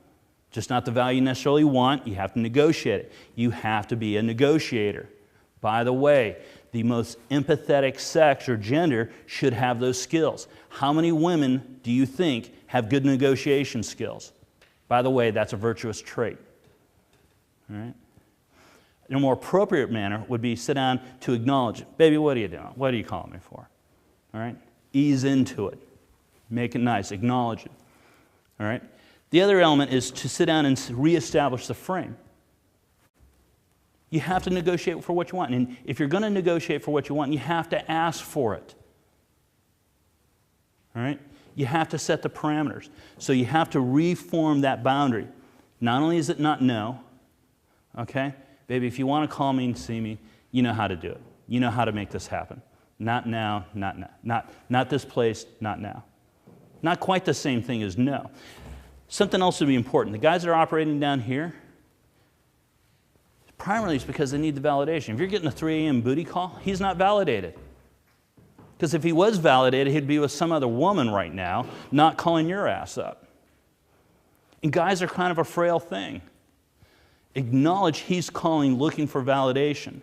Just not the value you necessarily want. You have to negotiate it. You have to be a negotiator. By the way, the most empathetic sex or gender should have those skills. How many women do you think have good negotiation skills? By the way, that's a virtuous trait. All right? In a more appropriate manner would be sit down to acknowledge it. Baby, what are you doing? What are you calling me for? All right? Ease into it. Make it nice. Acknowledge it. All right? The other element is to sit down and reestablish the frame. You have to negotiate for what you want. And if you're going to negotiate for what you want, you have to ask for it. All right? You have to set the parameters. So you have to reform that boundary. Not only is it not no, okay? Baby, if you want to call me and see me, you know how to do it. You know how to make this happen. Not now, not now. Not this place, not now. Not quite the same thing as no. Something else would be important. The guys that are operating down here, primarily it's because they need the validation. If you're getting a 3 a.m. booty call, he's not validated. Because if he was validated, he'd be with some other woman right now, not calling your ass up. And guys are kind of a frail thing. Acknowledge he's calling looking for validation.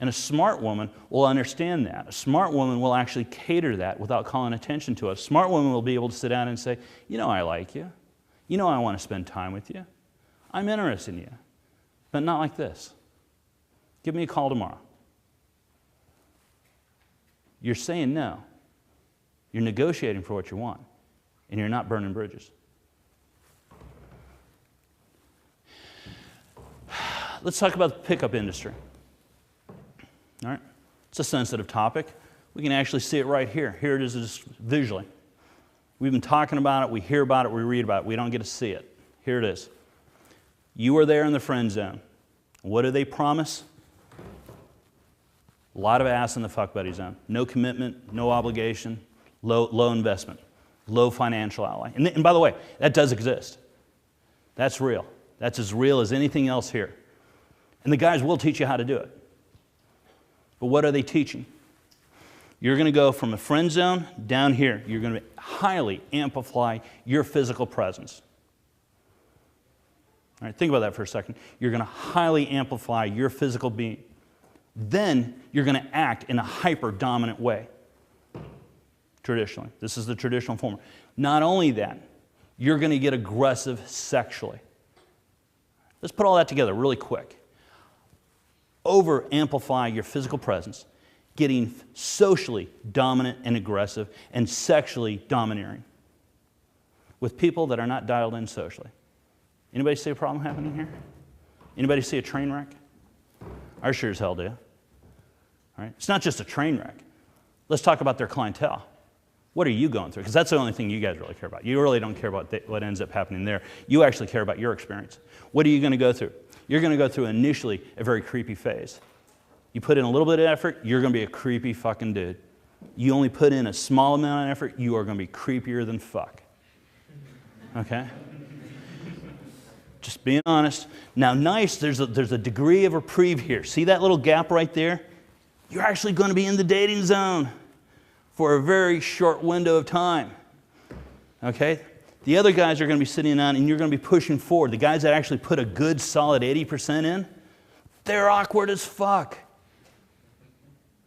And a smart woman will understand that. A smart woman will actually cater that without calling attention to it. A smart woman will be able to sit down and say, you know I like you. You know I want to spend time with you. I'm interested in you. But not like this. Give me a call tomorrow. You're saying no. You're negotiating for what you want. And you're not burning bridges. Let's talk about the pickup industry. All right? It's a sensitive topic. We can actually see it right here. Here it is just visually. We've been talking about it, we hear about it, we read about it. We don't get to see it. Here it is. You are there in the friend zone. What do they promise? A lot of ass in the fuck buddy zone. No commitment, no obligation, low investment, low financial outlay. And by the way, that does exist. That's real. That's as real as anything else here. And the guys will teach you how to do it. But what are they teaching? You're going to go from a friend zone down here. You're going to highly amplify your physical presence. All right, think about that for a second. You're going to highly amplify your physical being. Then you're going to act in a hyper-dominant way. Traditionally. This is the traditional form. Not only that, you're going to get aggressive sexually. Let's put all that together really quick. Over-amplify your physical presence, getting socially dominant and aggressive, and sexually domineering with people that are not dialed in socially. Anybody see a problem happening here? Anybody see a train wreck? I sure as hell do. All right? It's not just a train wreck. Let's talk about their clientele. What are you going through? Because that's the only thing you guys really care about. You really don't care about what ends up happening there. You actually care about your experience. What are you going to go through? You're going to go through initially a very creepy phase. You put in a little bit of effort, you're going to be a creepy fucking dude. You only put in a small amount of effort, you are going to be creepier than fuck. Okay? Just being honest. Now, nice, there's a degree of reprieve here. See that little gap right there? You're actually going to be in the dating zone for a very short window of time. Okay? The other guys are going to be sitting on, and you're going to be pushing forward. The guys that actually put a good, solid 80% in, they're awkward as fuck.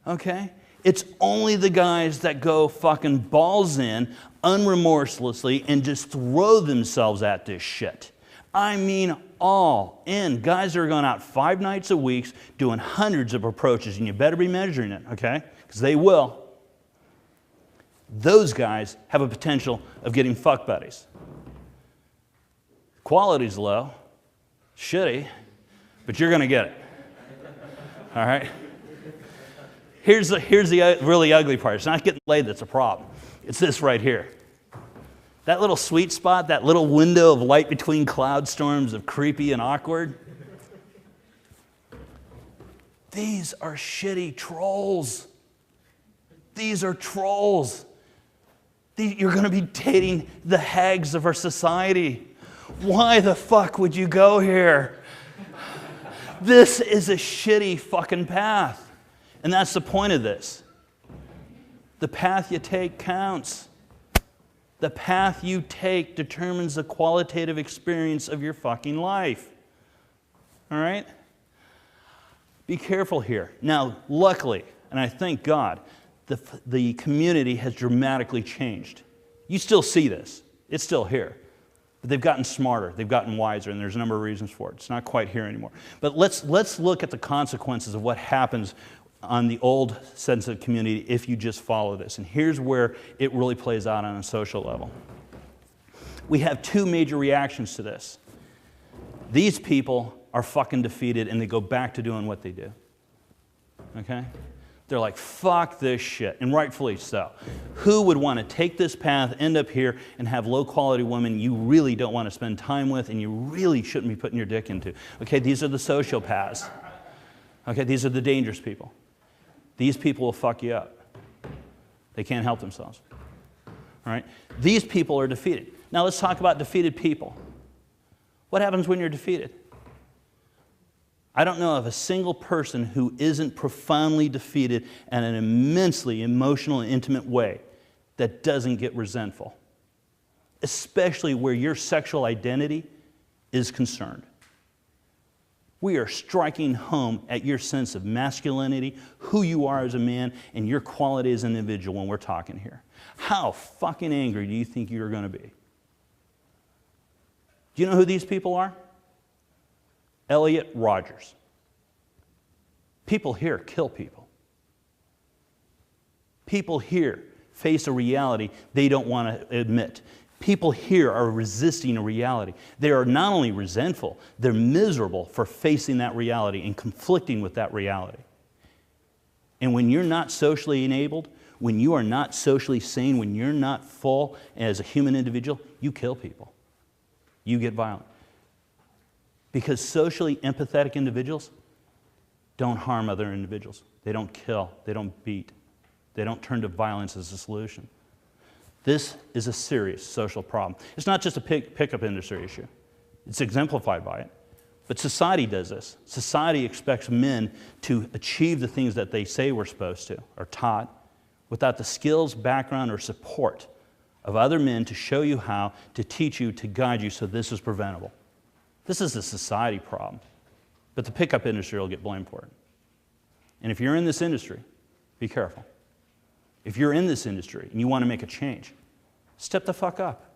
Okay? It's only the guys that go fucking balls in, unremorselessly, and just throw themselves at this shit. I mean all in. Guys that are going out 5 nights a week, doing hundreds of approaches, and you better be measuring it, okay? Because they will. Those guys have a potential of getting fuck buddies. Quality's low, shitty, but you're going to get it. All right? Here's the really ugly part. It's not getting laid that's a problem. It's this right here. That little sweet spot, that little window of light between cloud storms of creepy and awkward. These are shitty trolls. These are trolls. You're going to be dating the hags of our society. Why the fuck would you go here? This is a shitty fucking path. And that's the point of this. The path you take counts. The path you take determines the qualitative experience of your fucking life. All right? Be careful here. Now, luckily, and I thank God, the community has dramatically changed. You still see this. It's still here. But they've gotten smarter. They've gotten wiser, and there's a number of reasons for it. It's not quite here anymore. But let's look at the consequences of what happens on the old sense of community if you just follow this. And here's where it really plays out on a social level. We have 2 major reactions to this. These people are fucking defeated, and they go back to doing what they do. Okay? They're like, fuck this shit, and rightfully so. Who would want to take this path, end up here, and have low-quality women you really don't want to spend time with and you really shouldn't be putting your dick into? Okay, these are the sociopaths. Okay, these are the dangerous people. These people will fuck you up. They can't help themselves. All right? These people are defeated. Now let's talk about defeated people. What happens when you're defeated? I don't know of a single person who isn't profoundly defeated in an immensely emotional and intimate way that doesn't get resentful, especially where your sexual identity is concerned. We are striking home at your sense of masculinity, who you are as a man, and your quality as an individual when we're talking here. How fucking angry do you think you're going to be? Do you know who these people are? Elliot Rogers. People here kill people. People here face a reality they don't want to admit. People here are resisting a reality. They are not only resentful, they're miserable for facing that reality and conflicting with that reality. And when you're not socially enabled, when you are not socially sane, when you're not full as a human individual, you kill people. You get violent. Because socially empathetic individuals don't harm other individuals. They don't kill. They don't beat. They don't turn to violence as a solution. This is a serious social problem. It's not just a pickup industry issue. It's exemplified by it. But society does this. Society expects men to achieve the things that they say we're supposed to, or taught, without the skills, background, or support of other men to show you how, to teach you, to guide you, so this is preventable. This is a society problem. But the pickup industry will get blamed for it. And if you're in this industry, be careful. If you're in this industry and you want to make a change, step the fuck up.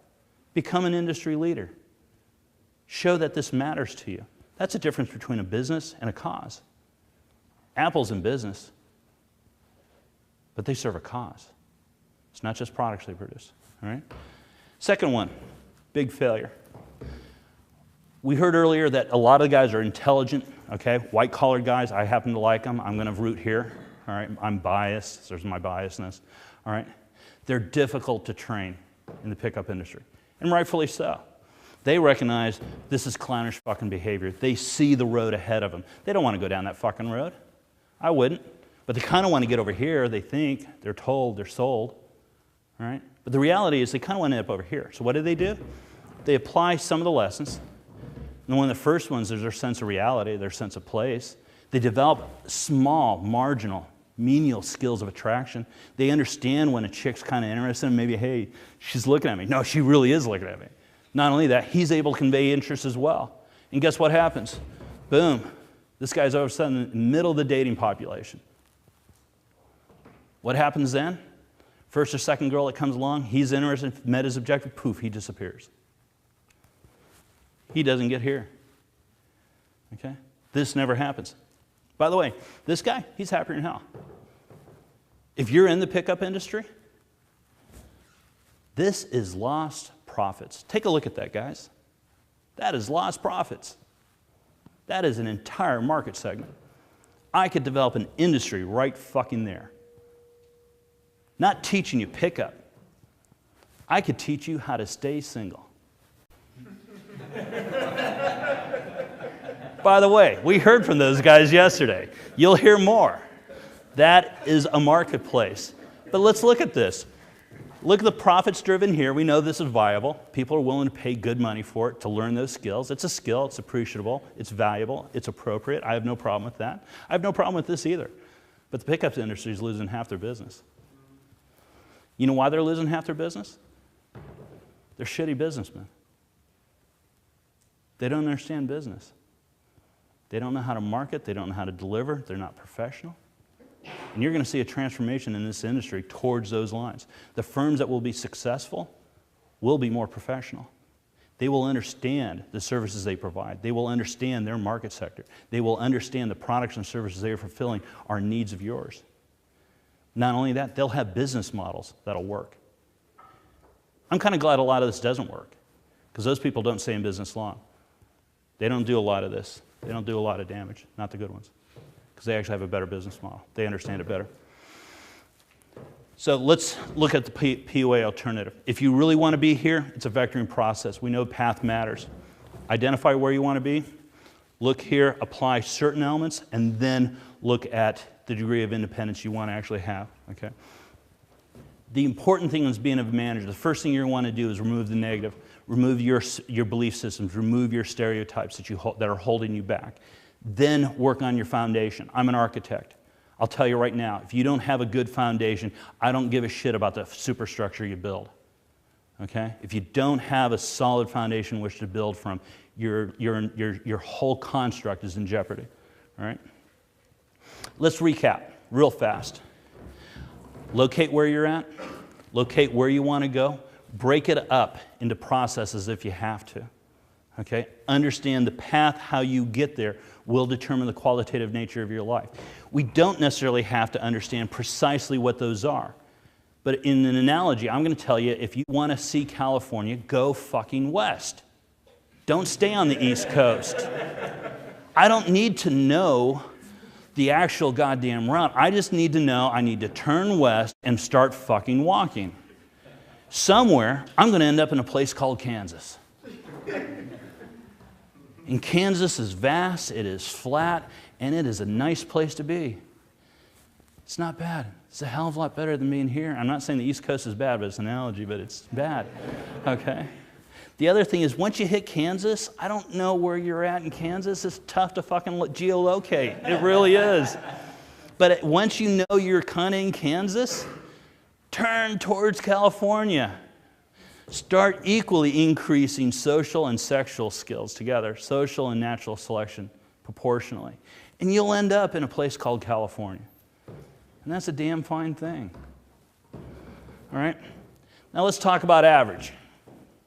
Become an industry leader. Show that this matters to you. That's the difference between a business and a cause. Apple's in business, but they serve a cause. It's not just products they produce, all right? Second one, big failure. We heard earlier that a lot of the guys are intelligent, okay? White-collar guys, I happen to like them. I'm going to root here, all right? I'm biased. There's my biasness, all right? They're difficult to train in the pickup industry, and rightfully so. They recognize this is clownish fucking behavior. They see the road ahead of them. They don't want to go down that fucking road. I wouldn't. But they kind of want to get over here. They think, they're told, they're sold, all right? But the reality is they kind of want to end up over here. So what do? They apply some of the lessons. And one of the first ones is their sense of reality, their sense of place. They develop small, marginal, menial skills of attraction. They understand when a chick's kind of interested in maybe, hey, she's looking at me. No, she really is looking at me. Not only that, he's able to convey interest as well. And guess what happens? Boom. This guy's all of a sudden in the middle of the dating population. What happens then? First or second girl that comes along, he's interested, met his objective, poof, he disappears. He doesn't get here. Okay? This never happens. By the way, this guy, he's happier than hell. If you're in the pickup industry, this is lost profits. Take a look at that, guys. That is lost profits. That is an entire market segment. I could develop an industry right fucking there. Not teaching you pickup. I could teach you how to stay single. By the way, we heard from those guys yesterday. You'll hear more. That is a marketplace. But let's look at this. Look at the profits driven here. We know this is viable. People are willing to pay good money for it to learn those skills. It's a skill. It's appreciable. It's valuable. It's appropriate. I have no problem with that. I have no problem with this either. But the pickup industry is losing half their business. You know why they're losing half their business? They're shitty businessmen. They don't understand business. They don't know how to market. They don't know how to deliver. They're not professional. And you're going to see a transformation in this industry towards those lines. The firms that will be successful will be more professional. They will understand the services they provide. They will understand their market sector. They will understand the products and services they are fulfilling are needs of yours. Not only that, they'll have business models that'll work. I'm kind of glad a lot of this doesn't work, because those people don't stay in business long. They don't do a lot of this. They don't do a lot of damage, not the good ones, because they actually have a better business model. They understand it better. So let's look at the PUA alternative. If you really want to be here, it's a vectoring process. We know path matters. Identify where you want to be, look here, apply certain elements, and then look at the degree of independence you want to actually have. Okay? The important thing is being a manager. The first thing you want to do is remove the negative, remove your belief systems, remove your stereotypes that are holding you back. Then work on your foundation. I'm an architect. I'll tell you right now, if you don't have a good foundation, I don't give a shit about the superstructure you build. Okay? If you don't have a solid foundation which to build from, your whole construct is in jeopardy. All right? Let's recap real fast. Locate where you're at. Locate where you want to go. Break it up into processes if you have to. Okay? Understand the path, how you get there, will determine the qualitative nature of your life. We don't necessarily have to understand precisely what those are. But in an analogy, I'm going to tell you, if you want to see California, go fucking west. Don't stay on the East Coast. I don't need to know the actual goddamn route. I just need to know I need to turn west and start fucking walking. Somewhere, I'm going to end up in a place called Kansas. And Kansas is vast, it is flat, and it is a nice place to be. It's not bad. It's a hell of a lot better than being here. I'm not saying the East Coast is bad, but it's an analogy, but it's bad. Okay? The other thing is, once you hit Kansas, I don't know where you're at in Kansas. It's tough to fucking geolocate. It really is. But once you know you're kind of in Kansas, turn towards California. Start equally increasing social and sexual skills together, social and natural selection proportionally. And you'll end up in a place called California. And that's a damn fine thing. All right? Now let's talk about average.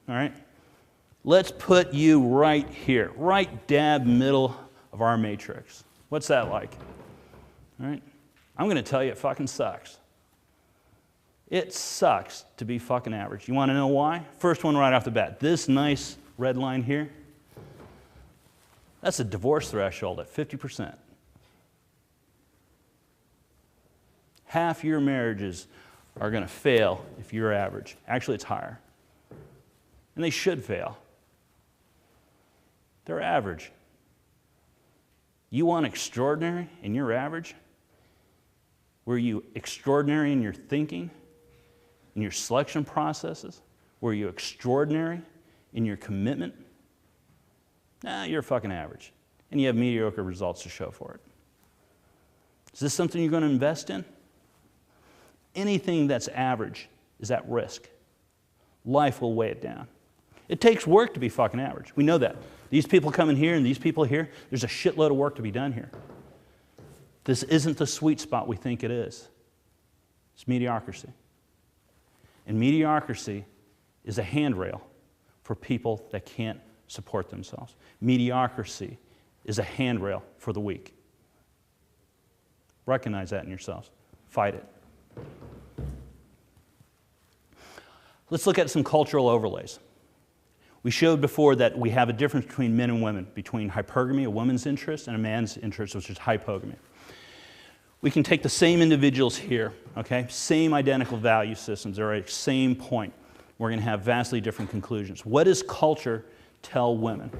All right? Let's put you right here, right dab middle of our matrix. What's that like? All right? I'm going to tell you it fucking sucks. It sucks to be fucking average. You want to know why? First one right off the bat. This nice red line here, that's a divorce threshold at 50%. Half your marriages are going to fail if you're average. Actually, it's higher. And they should fail. They're average. You want extraordinary and you're average? Were you extraordinary in your thinking, in your selection processes? Were you extraordinary in your commitment? Nah, you're fucking average. And you have mediocre results to show for it. Is this something you're going to invest in? Anything that's average is at risk. Life will weigh it down. It takes work to be fucking average. We know that. These people coming here and these people here, there's a shitload of work to be done here. This isn't the sweet spot we think it is. It's mediocrity. And mediocrity is a handrail for people that can't support themselves. Mediocrity is a handrail for the weak. Recognize that in yourselves. Fight it. Let's look at some cultural overlays. We showed before that we have a difference between men and women, between hypergamy, a woman's interest, and a man's interest, which is hypogamy. We can take the same individuals here, okay? Same identical value systems, they're at the same point. We're going to have vastly different conclusions. What does culture tell women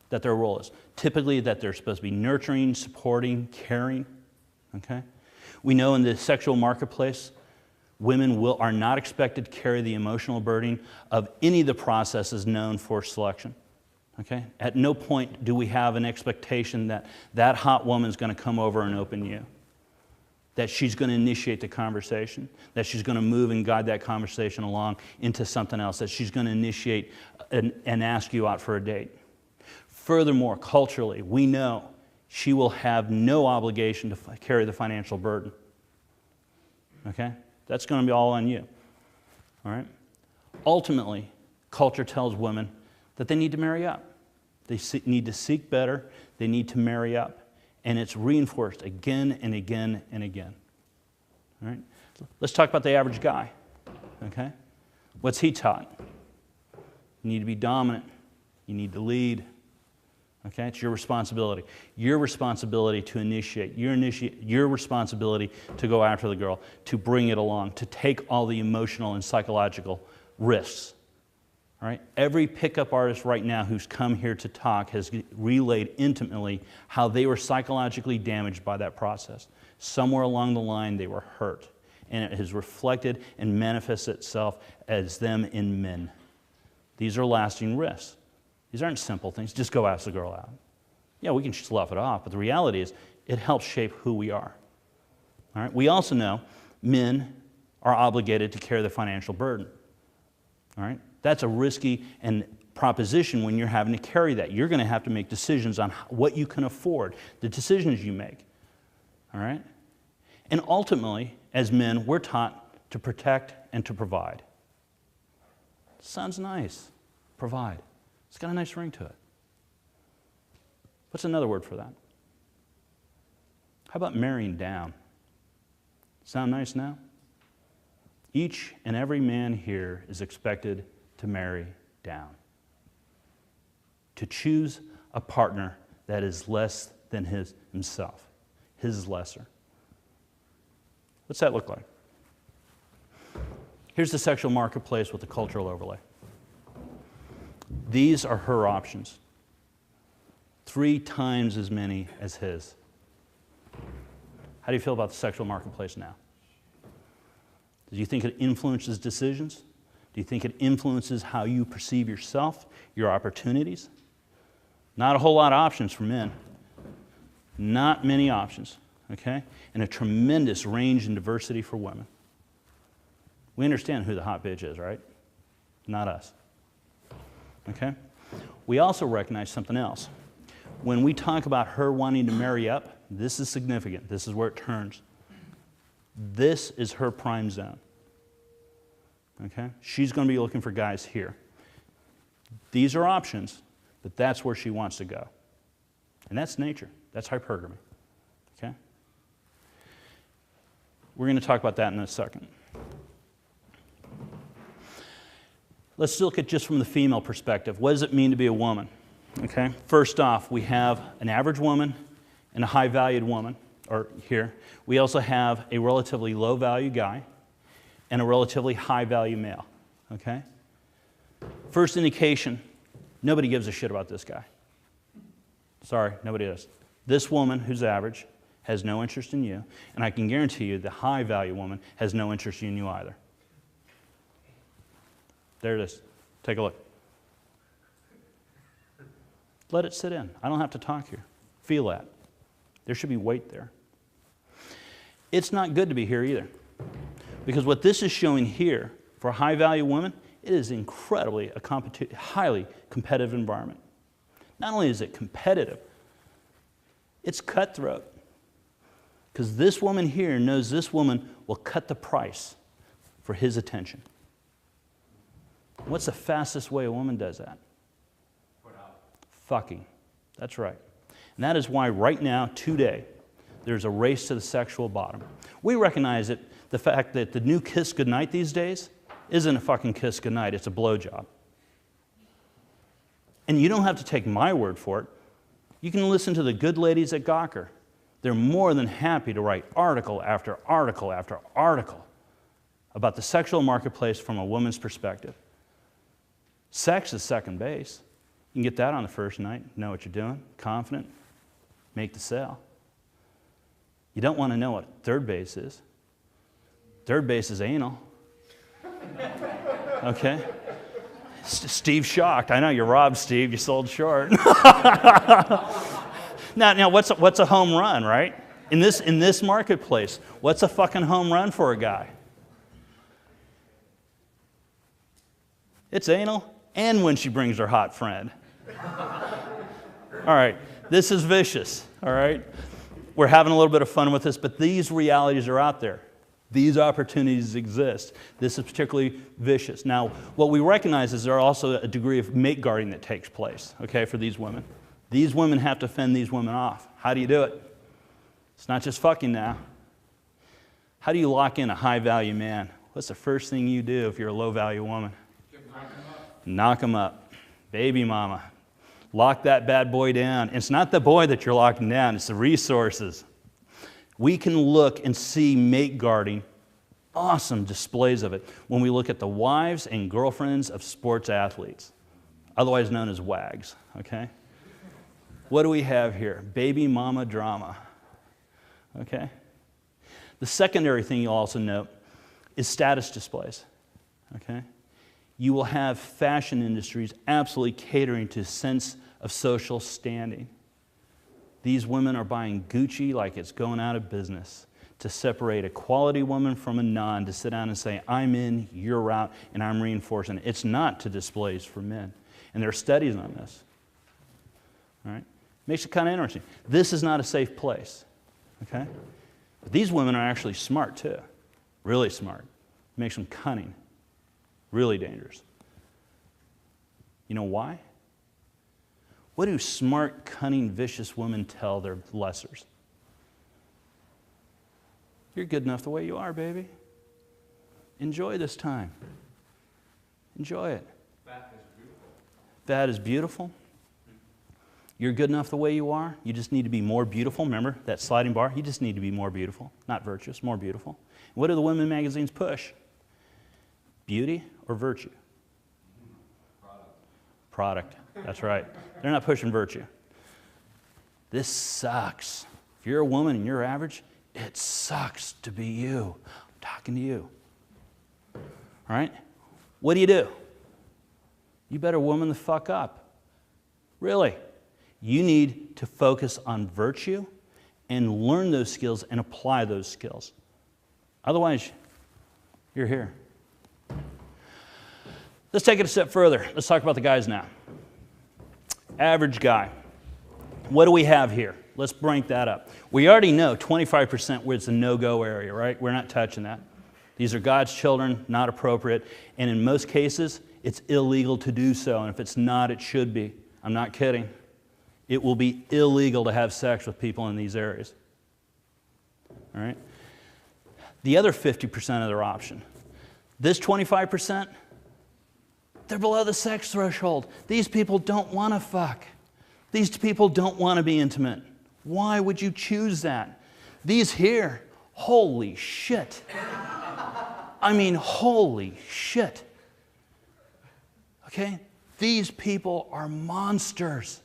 that their role is? Typically that they're supposed to be nurturing, supporting, caring, okay? We know in the sexual marketplace, women are not expected to carry the emotional burden of any of the processes known for selection. Okay? At no point do we have an expectation that that hot woman's going to come over and open you, that she's going to initiate the conversation, that she's going to move and guide that conversation along into something else, that she's going to initiate and ask you out for a date. Furthermore, culturally, we know she will have no obligation to carry the financial burden. Okay? That's going to be all on you. All right? Ultimately, culture tells women that they need to marry up. They need to seek better. They need to marry up. And it's reinforced again and again and again. All right? Let's talk about the average guy. Okay? What's he taught? You need to be dominant. You need to lead. Okay? It's your responsibility. Your responsibility to initiate. Your responsibility to go after the girl, to bring it along, to take all the emotional and psychological risks. All right? Every pickup artist right now who's come here to talk has relayed intimately how they were psychologically damaged by that process. Somewhere along the line they were hurt, and it has reflected and manifested itself as them in men. These are lasting risks. These aren't simple things. Just go ask the girl out. Yeah, we can slough it off, but the reality is it helps shape who we are. All right? We also know men are obligated to carry the financial burden. All right? That's a risky proposition when you're having to carry that. You're going to have to make decisions on what you can afford, the decisions you make. All right? And ultimately, as men, we're taught to protect and to provide. Sounds nice. Provide. It's got a nice ring to it. What's another word for that? How about marrying down? Sound nice now? Each and every man here is expected to marry down. To choose a partner that is less than himself. His lesser. What's that look like? Here's the sexual marketplace with the cultural overlay. These are her options. 3 times as many as his. How do you feel about the sexual marketplace now? Do you think it influences decisions? Do you think it influences how you perceive yourself, your opportunities? Not a whole lot of options for men. Not many options, okay? And a tremendous range and diversity for women. We understand who the hot bitch is, right? Not us, okay? We also recognize something else. When we talk about her wanting to marry up, this is significant. This is where it turns. This is her prime zone. Okay? She's going to be looking for guys here. These are options, but that's where she wants to go. And that's nature. That's hypergamy. Okay? We're going to talk about that in a second. Let's look at just from the female perspective. What does it mean to be a woman? Okay? First off, we have an average woman and a high-valued woman, or here. We also have a relatively low-value guy and a relatively high-value male. Okay? First indication, nobody gives a shit about this guy. Sorry, nobody does. This woman, who's average, has no interest in you, and I can guarantee you the high-value woman has no interest in you either. There it is. Take a look. Let it sit in. I don't have to talk here. Feel that. There should be weight there. It's not good to be here either. Because what this is showing here, for a high-value woman, it is incredibly a highly competitive environment. Not only is it competitive, it's cutthroat. Because this woman here knows this woman will cut the price for his attention. What's the fastest way a woman does that? Fucking. That's right. And that is why right now, today, there's a race to the sexual bottom. We recognize it, the fact that the new kiss goodnight these days isn't a fucking kiss goodnight, it's a blowjob. And you don't have to take my word for it. You can listen to the good ladies at Gawker. They're more than happy to write article after article after article about the sexual marketplace from a woman's perspective. Sex is second base. You can get that on the first night, know what you're doing, confident, make the sale. You don't want to know what third base is. Third base is anal. Okay? Steve's shocked. I know, you're robbed, Steve. You sold short. Now, what's a home run, right? In this marketplace, what's a fucking home run for a guy? It's anal, and when she brings her hot friend. All right, this is vicious, all right? We're having a little bit of fun with this, but these realities are out there. These opportunities exist. This is particularly vicious. Now, what we recognize is there are also a degree of mate guarding that takes place, okay, for these women. These women have to fend these women off. How do you do it? It's not just fucking now. How do you lock in a high-value man? What's the first thing you do if you're a low-value woman? Knock him up. Baby mama. Lock that bad boy down. It's not the boy that you're locking down, it's the resources. We can look and see mate guarding, awesome displays of it, when we look at the wives and girlfriends of sports athletes, otherwise known as WAGs, okay? What do we have here? Baby mama drama, okay? The secondary thing you'll also note is status displays, okay? You will have fashion industries absolutely catering to a sense of social standing. These women are buying Gucci like it's going out of business to separate a quality woman from a non, to sit down and say, I'm in, you're out, and I'm reinforcing it. It's not to displays for men. And there are studies on this. All right? Makes it kind of interesting. This is not a safe place. Okay? But these women are actually smart too. Really smart. Makes them cunning. Really dangerous. You know why? What do smart, cunning, vicious women tell their lessers? You're good enough the way you are, baby. Enjoy this time. Enjoy it. Fat is beautiful. Fat is beautiful. You're good enough the way you are. You just need to be more beautiful. Remember that sliding bar? You just need to be more beautiful. Not virtuous, more beautiful. What do the women magazines push? Beauty or virtue? Product. That's right. They're not pushing virtue. This sucks. If you're a woman and you're average, it sucks to be you. I'm talking to you. All right? What do? You better woman the fuck up. Really. You need to focus on virtue and learn those skills and apply those skills. Otherwise, you're here. Let's take it a step further. Let's talk about the guys now. Average guy. What do we have here? Let's break that up. We already know 25% where it's a no-go area, right? We're not touching that. These are God's children, not appropriate. And in most cases, it's illegal to do so. And if it's not, it should be. I'm not kidding. It will be illegal to have sex with people in these areas. All right? The other 50% of their option. This 25%, they're below the sex threshold. These people don't want to fuck. These people don't want to be intimate. Why would you choose that? These here, holy shit. I mean, holy shit. Okay? These people are monsters.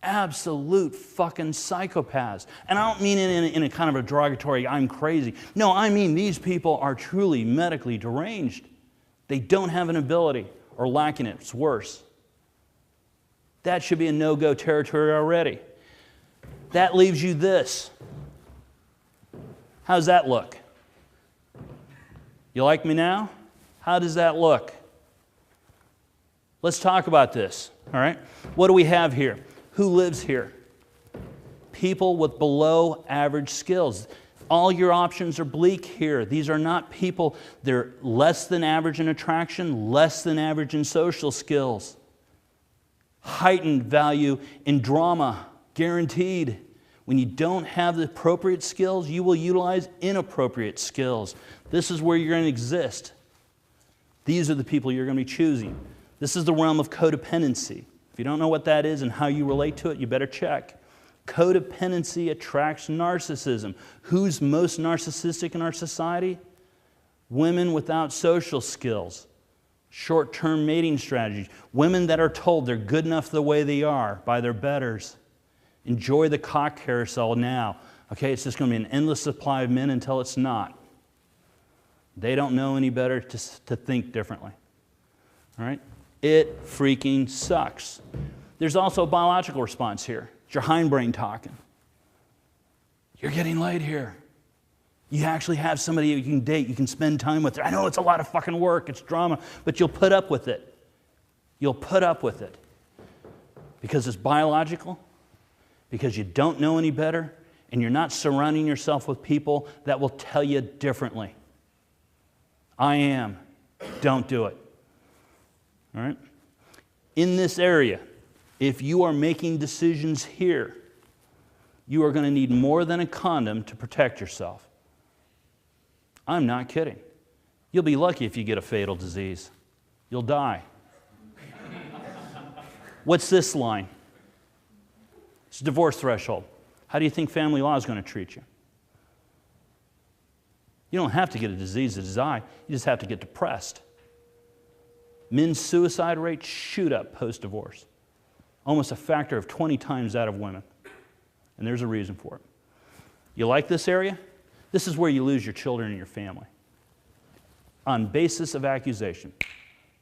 Absolute fucking psychopaths. And I don't mean it in a kind of a derogatory, I'm crazy. No, I mean these people are truly medically deranged. They don't have an ability or lacking it. It's worse. That should be a no-go territory already. That leaves you this. How's that look? You like me now? How does that look? Let's talk about this, all right? What do we have here? Who lives here? People with below average skills. All your options are bleak here. These are not people, they're less than average in attraction, less than average in social skills. Heightened value in drama, guaranteed. When you don't have the appropriate skills, you will utilize inappropriate skills. This is where you're going to exist. These are the people you're going to be choosing. This is the realm of codependency. If you don't know what that is and how you relate to it, you better check. Codependency attracts narcissism. Who's most narcissistic in our society? Women without social skills. Short-term mating strategies. Women that are told they're good enough the way they are by their betters. Enjoy the cock carousel now. Okay, it's just going to be an endless supply of men until it's not. They don't know any better to think differently. All right? It freaking sucks. There's also a biological response here. It's your hindbrain talking. You're getting laid here. You actually have somebody you can date, you can spend time with. I know it's a lot of fucking work, it's drama, but you'll put up with it. You'll put up with it. Because it's biological, because you don't know any better, and you're not surrounding yourself with people that will tell you differently. I am. Don't do it. All right? In this area, if you are making decisions here, you are going to need more than a condom to protect yourself. I'm not kidding. You'll be lucky if you get a fatal disease. You'll die. What's this line? It's divorce threshold. How do you think family law is going to treat you? You don't have to get a disease to die. You just have to get depressed. Men's suicide rates shoot up post-divorce. Almost a factor of 20 times that of women. And there's a reason for it. You like this area? This is where you lose your children and your family. On basis of accusation.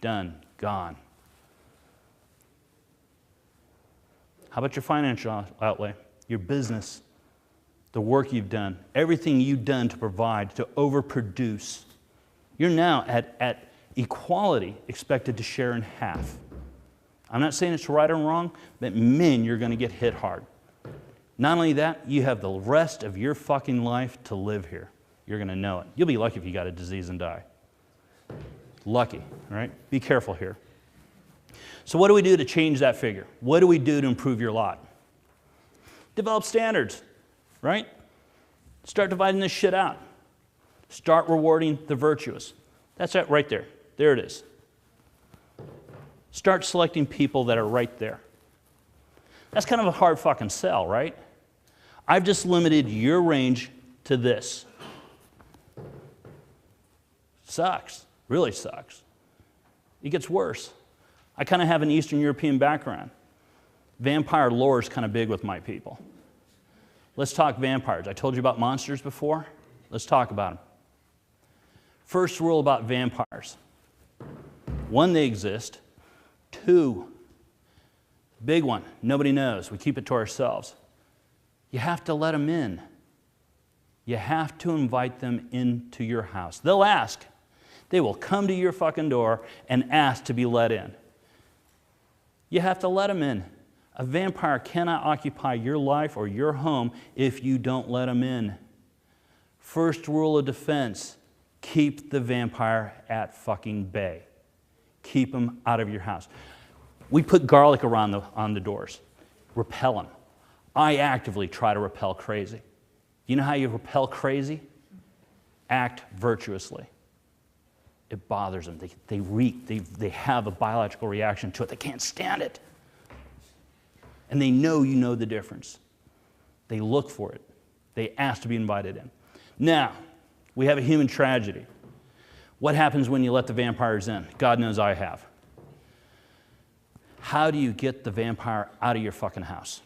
Done. Gone. How about your financial outlay? Your business? The work you've done? Everything you've done to provide, to overproduce. You're now at equality expected to share in half. I'm not saying it's right or wrong, but men, you're going to get hit hard. Not only that, you have the rest of your fucking life to live here. You're going to know it. You'll be lucky if you got a disease and die. Lucky, all right? Be careful here. So what do we do to change that figure? What do we do to improve your lot? Develop standards, right? Start dividing this shit out. Start rewarding the virtuous. That's it right there. There it is. Start selecting people that are right there. That's kind of a hard fucking sell, right? I've just limited your range to this. Sucks. Really sucks. It gets worse. I kind of have an Eastern European background. Vampire lore is kind of big with my people. Let's talk vampires. I told you about monsters before. Let's talk about them. First rule about vampires. One, they exist. Two, big one, nobody knows. We keep it to ourselves. You have to let them in. You have to invite them into your house. They'll ask. They will come to your fucking door and ask to be let in. You have to let them in. A vampire cannot occupy your life or your home if you don't let them in. First rule of defense, keep the vampire at fucking bay. Keep them out of your house. We put garlic around on the doors. Repel them. I actively try to repel crazy. You know how you repel crazy? Act virtuously. It bothers them. They reek. They have a biological reaction to it. They can't stand it. And they know you know the difference. They look for it. They ask to be invited in. Now, we have a human tragedy. What happens when you let the vampires in? God knows I have. How do you get the vampire out of your fucking house?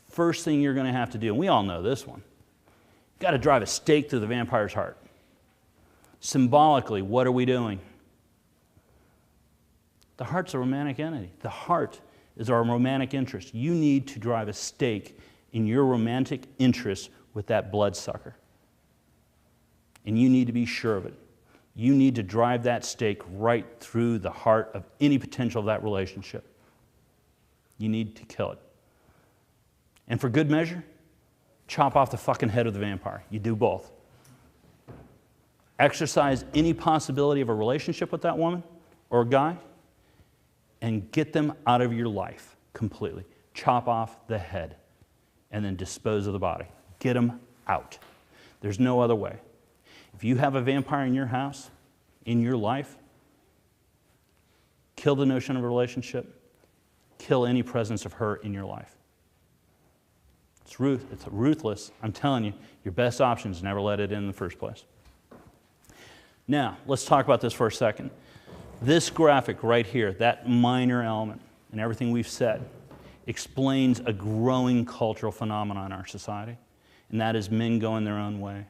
First thing you're going to have to do, and we all know this one, you've got to drive a stake through the vampire's heart. Symbolically, what are we doing? The heart's a romantic entity. The heart is our romantic interest. You need to drive a stake in your romantic interest with that bloodsucker. And you need to be sure of it. You need to drive that stake right through the heart of any potential of that relationship. You need to kill it. And for good measure, chop off the fucking head of the vampire. You do both. Exercise any possibility of a relationship with that woman or guy and get them out of your life completely. Chop off the head and then dispose of the body. Get them out. There's no other way. If you have a vampire in your house, in your life, kill the notion of a relationship, kill any presence of her in your life. It's ruthless. I'm telling you, your best option is never let it in the first place. Now, let's talk about this for a second. This graphic right here, that minor element and everything we've said, explains a growing cultural phenomenon in our society, and that is men going their own way.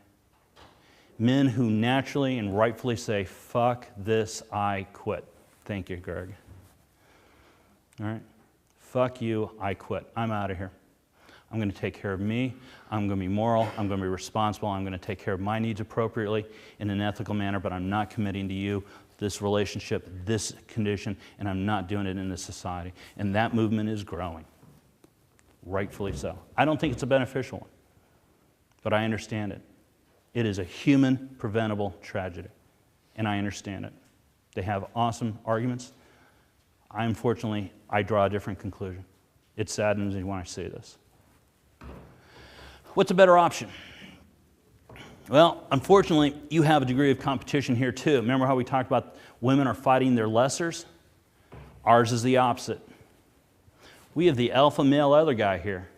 Men who naturally and rightfully say, fuck this, I quit. Thank you, Greg. All right? Fuck you, I quit. I'm out of here. I'm going to take care of me. I'm going to be moral. I'm going to be responsible. I'm going to take care of my needs appropriately in an ethical manner, but I'm not committing to you, this relationship, this condition, and I'm not doing it in this society. And that movement is growing, rightfully so. I don't think it's a beneficial one, but I understand it. It is a human preventable tragedy, and I understand it. They have awesome arguments. Unfortunately, I draw a different conclusion. It saddens me when I say this. What's a better option? Well, unfortunately, you have a degree of competition here too. Remember how we talked about women are fighting their lessers? Ours is the opposite. We have the alpha male other guy here.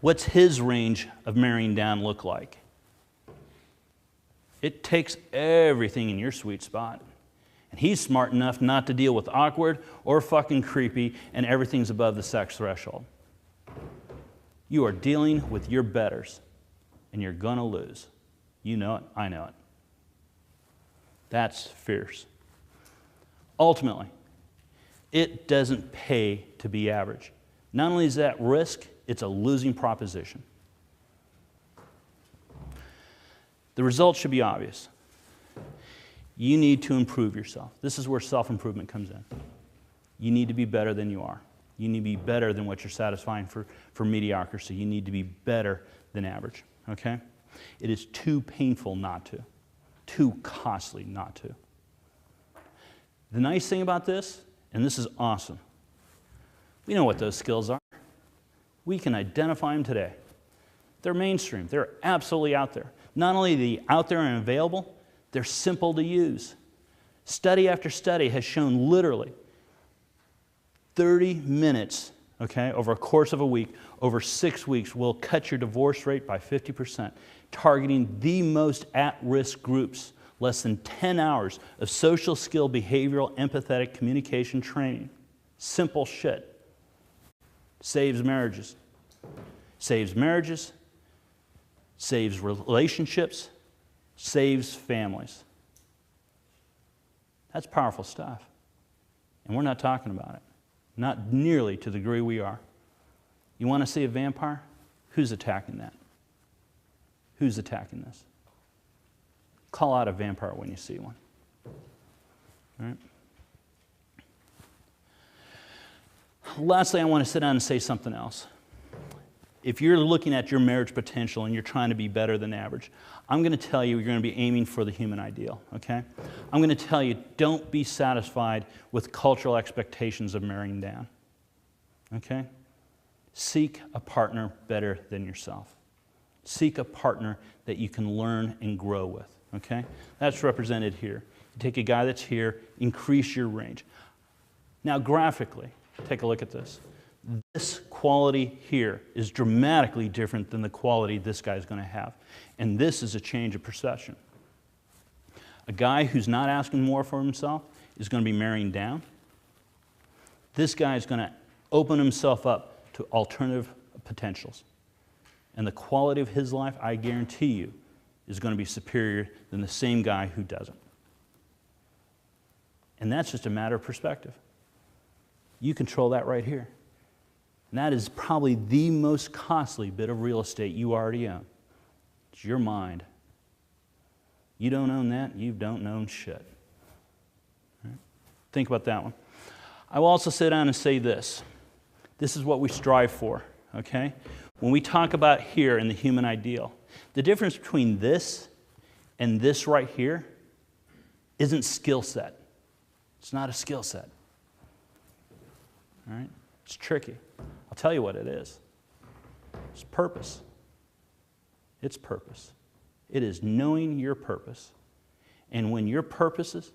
What's his range of marrying down look like? It takes everything in your sweet spot. And he's smart enough not to deal with awkward or fucking creepy, and everything's above the sex threshold. You are dealing with your betters, and you're going to lose. You know it, I know it. That's fierce. Ultimately, it doesn't pay to be average. Not only is that risk, it's a losing proposition. The results should be obvious. You need to improve yourself. This is where self-improvement comes in. You need to be better than you are. You need to be better than what you're satisfying for mediocrity. You need to be better than average, okay? It is too painful not to, too costly not to. The nice thing about this, and this is awesome, we know what those skills are. We can identify them today. They're mainstream. They're absolutely out there. Not only are they out there and available, they're simple to use. Study after study has shown literally 30 minutes, okay, over a course of a week, over 6 weeks, will cut your divorce rate by 50%, targeting the most at-risk groups. Less than 10 hours of social skill, behavioral, empathetic communication training. Simple shit. Saves marriages. Saves marriages, saves relationships, saves families. That's powerful stuff. And we're not talking about it. Not nearly to the degree we are. You want to see a vampire? Who's attacking that? Who's attacking this? Call out a vampire when you see one. All right? Lastly, I want to sit down and say something else. If you're looking at your marriage potential and you're trying to be better than average, I'm going to tell you you're going to be aiming for the human ideal, okay? I'm going to tell you don't be satisfied with cultural expectations of marrying down, okay? Seek a partner better than yourself. Seek a partner that you can learn and grow with, okay? That's represented here. You take a guy that's here, increase your range. Now, graphically, take a look at this. This quality here is dramatically different than the quality this guy's going to have. And this is a change of perception. A guy who's not asking more for himself is going to be marrying down. This guy is going to open himself up to alternative potentials. And the quality of his life, I guarantee you, is going to be superior than the same guy who doesn't. And that's just a matter of perspective. You control that right here. And that is probably the most costly bit of real estate you already own. It's your mind. You don't own that, you don't own shit. Right? Think about that one. I will also sit down and say this. This is what we strive for, okay? When we talk about here in the human ideal, the difference between this and this right here isn't skill set. It's not a skill set. All right? It's tricky. I'll tell you what it is. It's purpose. It's purpose. It is knowing your purpose. And when your purposes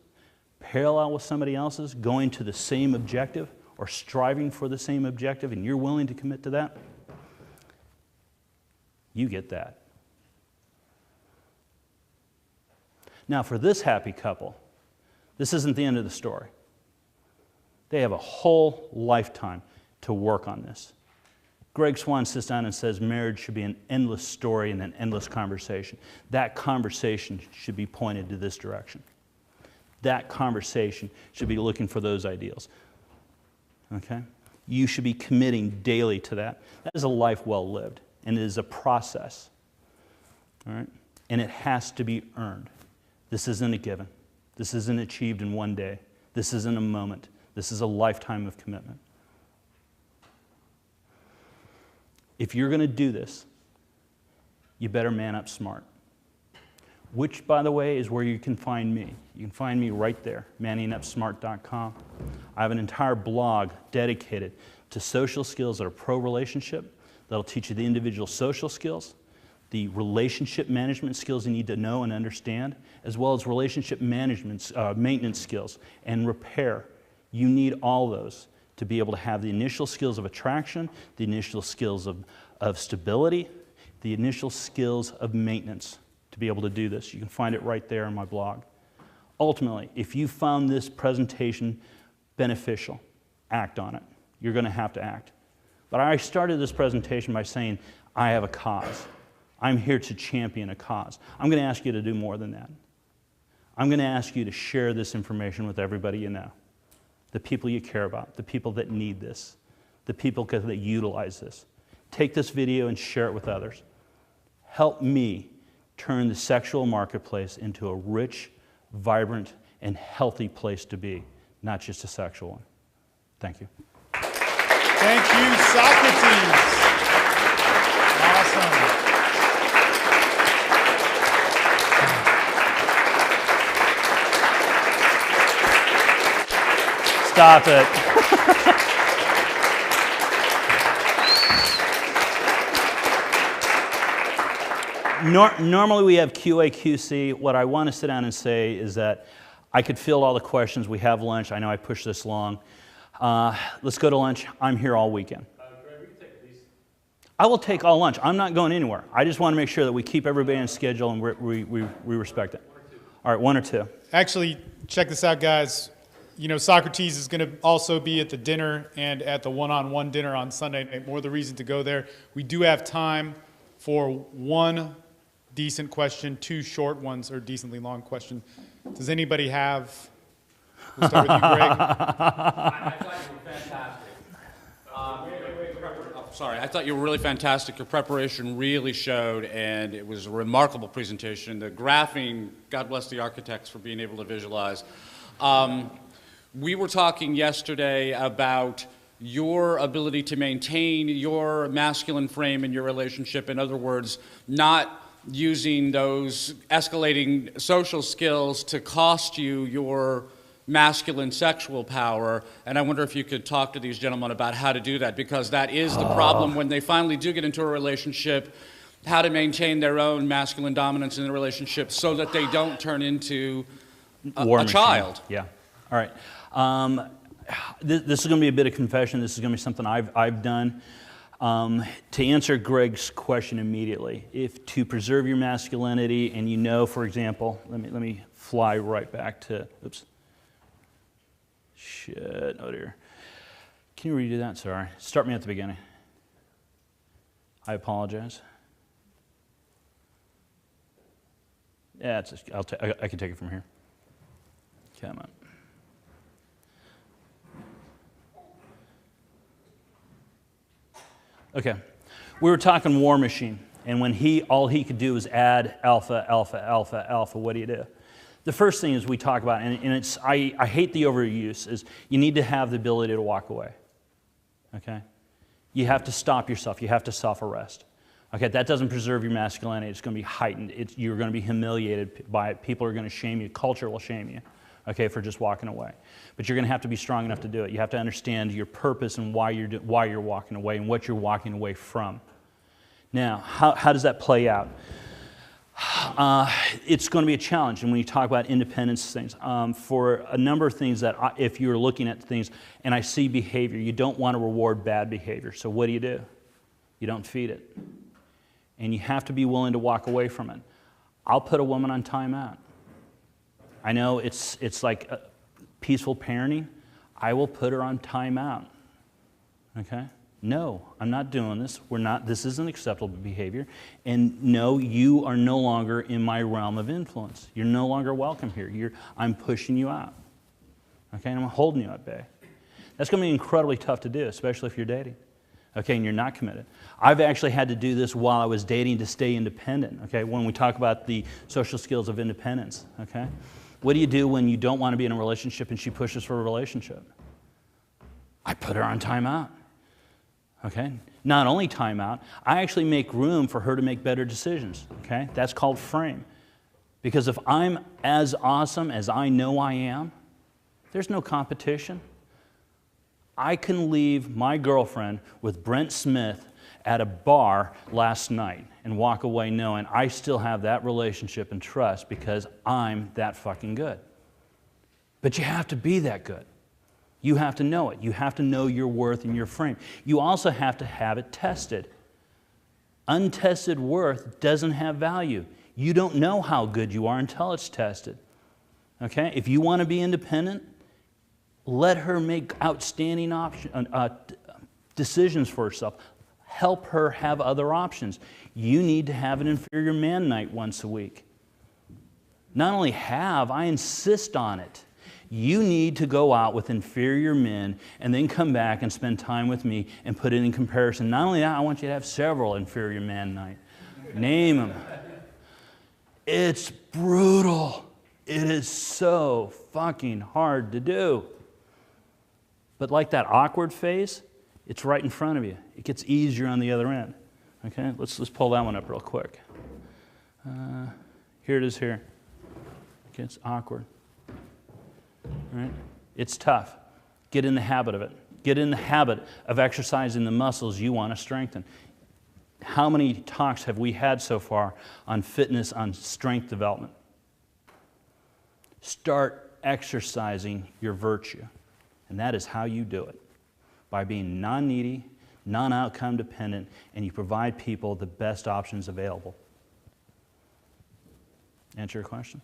parallel with somebody else's, going to the same objective or striving for the same objective, and you're willing to commit to that, you get that. Now, for this happy couple, this isn't the end of the story. They have a whole lifetime to work on this. Greg Swan sits down and says marriage should be an endless story and an endless conversation. That conversation should be pointed to this direction. That conversation should be looking for those ideals. Okay? You should be committing daily to that. That is a life well lived, and it is a process. All right? And it has to be earned. This isn't a given. This isn't achieved in one day. This isn't a moment. This is a lifetime of commitment. If you're going to do this, you better man up smart. Which, by the way, is where you can find me. You can find me right there, manningupsmart.com. I have an entire blog dedicated to social skills that are pro-relationship, that'll teach you the individual social skills, the relationship management skills you need to know and understand, as well as relationship management, maintenance skills and repair. You need all those to be able to have the initial skills of attraction, the initial skills of stability, the initial skills of maintenance to be able to do this. You can find it right there on my blog. Ultimately, if you found this presentation beneficial, act on it. You're going to have to act. But I started this presentation by saying, I have a cause. I'm here to champion a cause. I'm going to ask you to do more than that. I'm going to ask you to share this information with everybody you know. The people you care about, the people that need this, the people that utilize this. Take this video and share it with others. Help me turn the sexual marketplace into a rich, vibrant, and healthy place to be, not just a sexual one. Thank you. Thank you, Socrates. Awesome. Stop it. Normally we have QA/QC. What I want to sit down and say is that I could field all the questions. We have lunch. I know I pushed this long. Let's go to lunch. I'm here all weekend. Greg, we can take these. I will take all lunch. I'm not going anywhere. I just want to make sure that we keep everybody on schedule and we respect it. All right, one or two. Actually, check this out, guys. You know, Socrates is going to also be at the dinner and at the one-on-one dinner on Sunday night. More the reason to go there. We do have time for one decent question, two short ones, or decently long question. Does anybody have We'll start with you, Greg. I thought you were fantastic. Sorry, I thought you were really fantastic. Your preparation really showed, and it was a remarkable presentation. The graphing, God bless the architects for being able to visualize. We were talking yesterday about your ability to maintain your masculine frame in your relationship. In other words, not using those escalating social skills to cost you your masculine sexual power. And I wonder if you could talk to these gentlemen about how to do that, because that is the problem when they finally do get into a relationship, how to maintain their own masculine dominance in the relationship so that they don't turn into a child. Yeah. All right. This is going to be a bit of confession. This is going to be something I've done. To answer Greg's question immediately, if to preserve your masculinity, and you know, for example, let me fly right back to, oops. Shit, oh dear. Can you redo that? Sorry. Start me at the beginning. I apologize. Yeah, I can take it from here. Come on. Okay, we were talking War Machine, and when all he could do was add alpha, alpha, alpha, alpha, what do you do? The first thing is we talk about, and it's, I hate the overuse, is you need to have the ability to walk away, okay? You have to stop yourself. You have to self-arrest. Okay, that doesn't preserve your masculinity. It's going to be heightened. You're going to be humiliated by it. People are going to shame you. Culture will shame you, okay, for just walking away. But you're going to have to be strong enough to do it. You have to understand your purpose and why you're walking away and what you're walking away from. Now, how does that play out? It's going to be a challenge. And when you talk about independence things, for a number of things that if you're looking at things and I see behavior, you don't want to reward bad behavior. So what do? You don't feed it. And you have to be willing to walk away from it. I'll put a woman on timeout. I know it's like peaceful parenting. I will put her on timeout. Okay? No, I'm not doing this. This isn't acceptable behavior. And no, you are no longer in my realm of influence. You're no longer welcome here. I'm pushing you out. Okay? And I'm holding you at bay. That's going to be incredibly tough to do, especially if you're dating. Okay, and you're not committed. I've actually had to do this while I was dating to stay independent, okay, when we talk about the social skills of independence, okay? What do you do when you don't want to be in a relationship and she pushes for a relationship? I put her on timeout, okay? Not only timeout, I actually make room for her to make better decisions, okay? That's called frame. Because if I'm as awesome as I know I am, there's no competition. I can leave my girlfriend with Brent Smith at a bar last night and walk away knowing I still have that relationship and trust because I'm that fucking good. But you have to be that good. You have to know it. You have to know your worth and your frame. You also have to have it tested. Untested worth doesn't have value. You don't know how good you are until it's tested. Okay? If you want to be independent, let her make outstanding decisions for herself. Help her have other options. You need to have an inferior man night once a week. Not only have, I insist on it. You need to go out with inferior men and then come back and spend time with me and put it in comparison. Not only that, I want you to have several inferior man night. Name them. It's brutal. It is so fucking hard to do. But like that awkward phase, it's right in front of you. It gets easier on the other end. Okay, let's pull that one up real quick. Here it is here. Okay, it's awkward. All right? It's tough. Get in the habit of it. Get in the habit of exercising the muscles you want to strengthen. How many talks have we had so far on fitness, on strength development? Start exercising your virtue. And that is how you do it. By being non-needy, non-outcome dependent, and you provide people the best options available. Answer your question?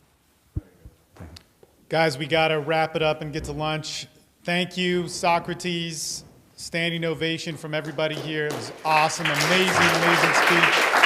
Guys, we got to wrap it up and get to lunch. Thank you, Socrates. Standing ovation from everybody here. It was awesome, amazing speech.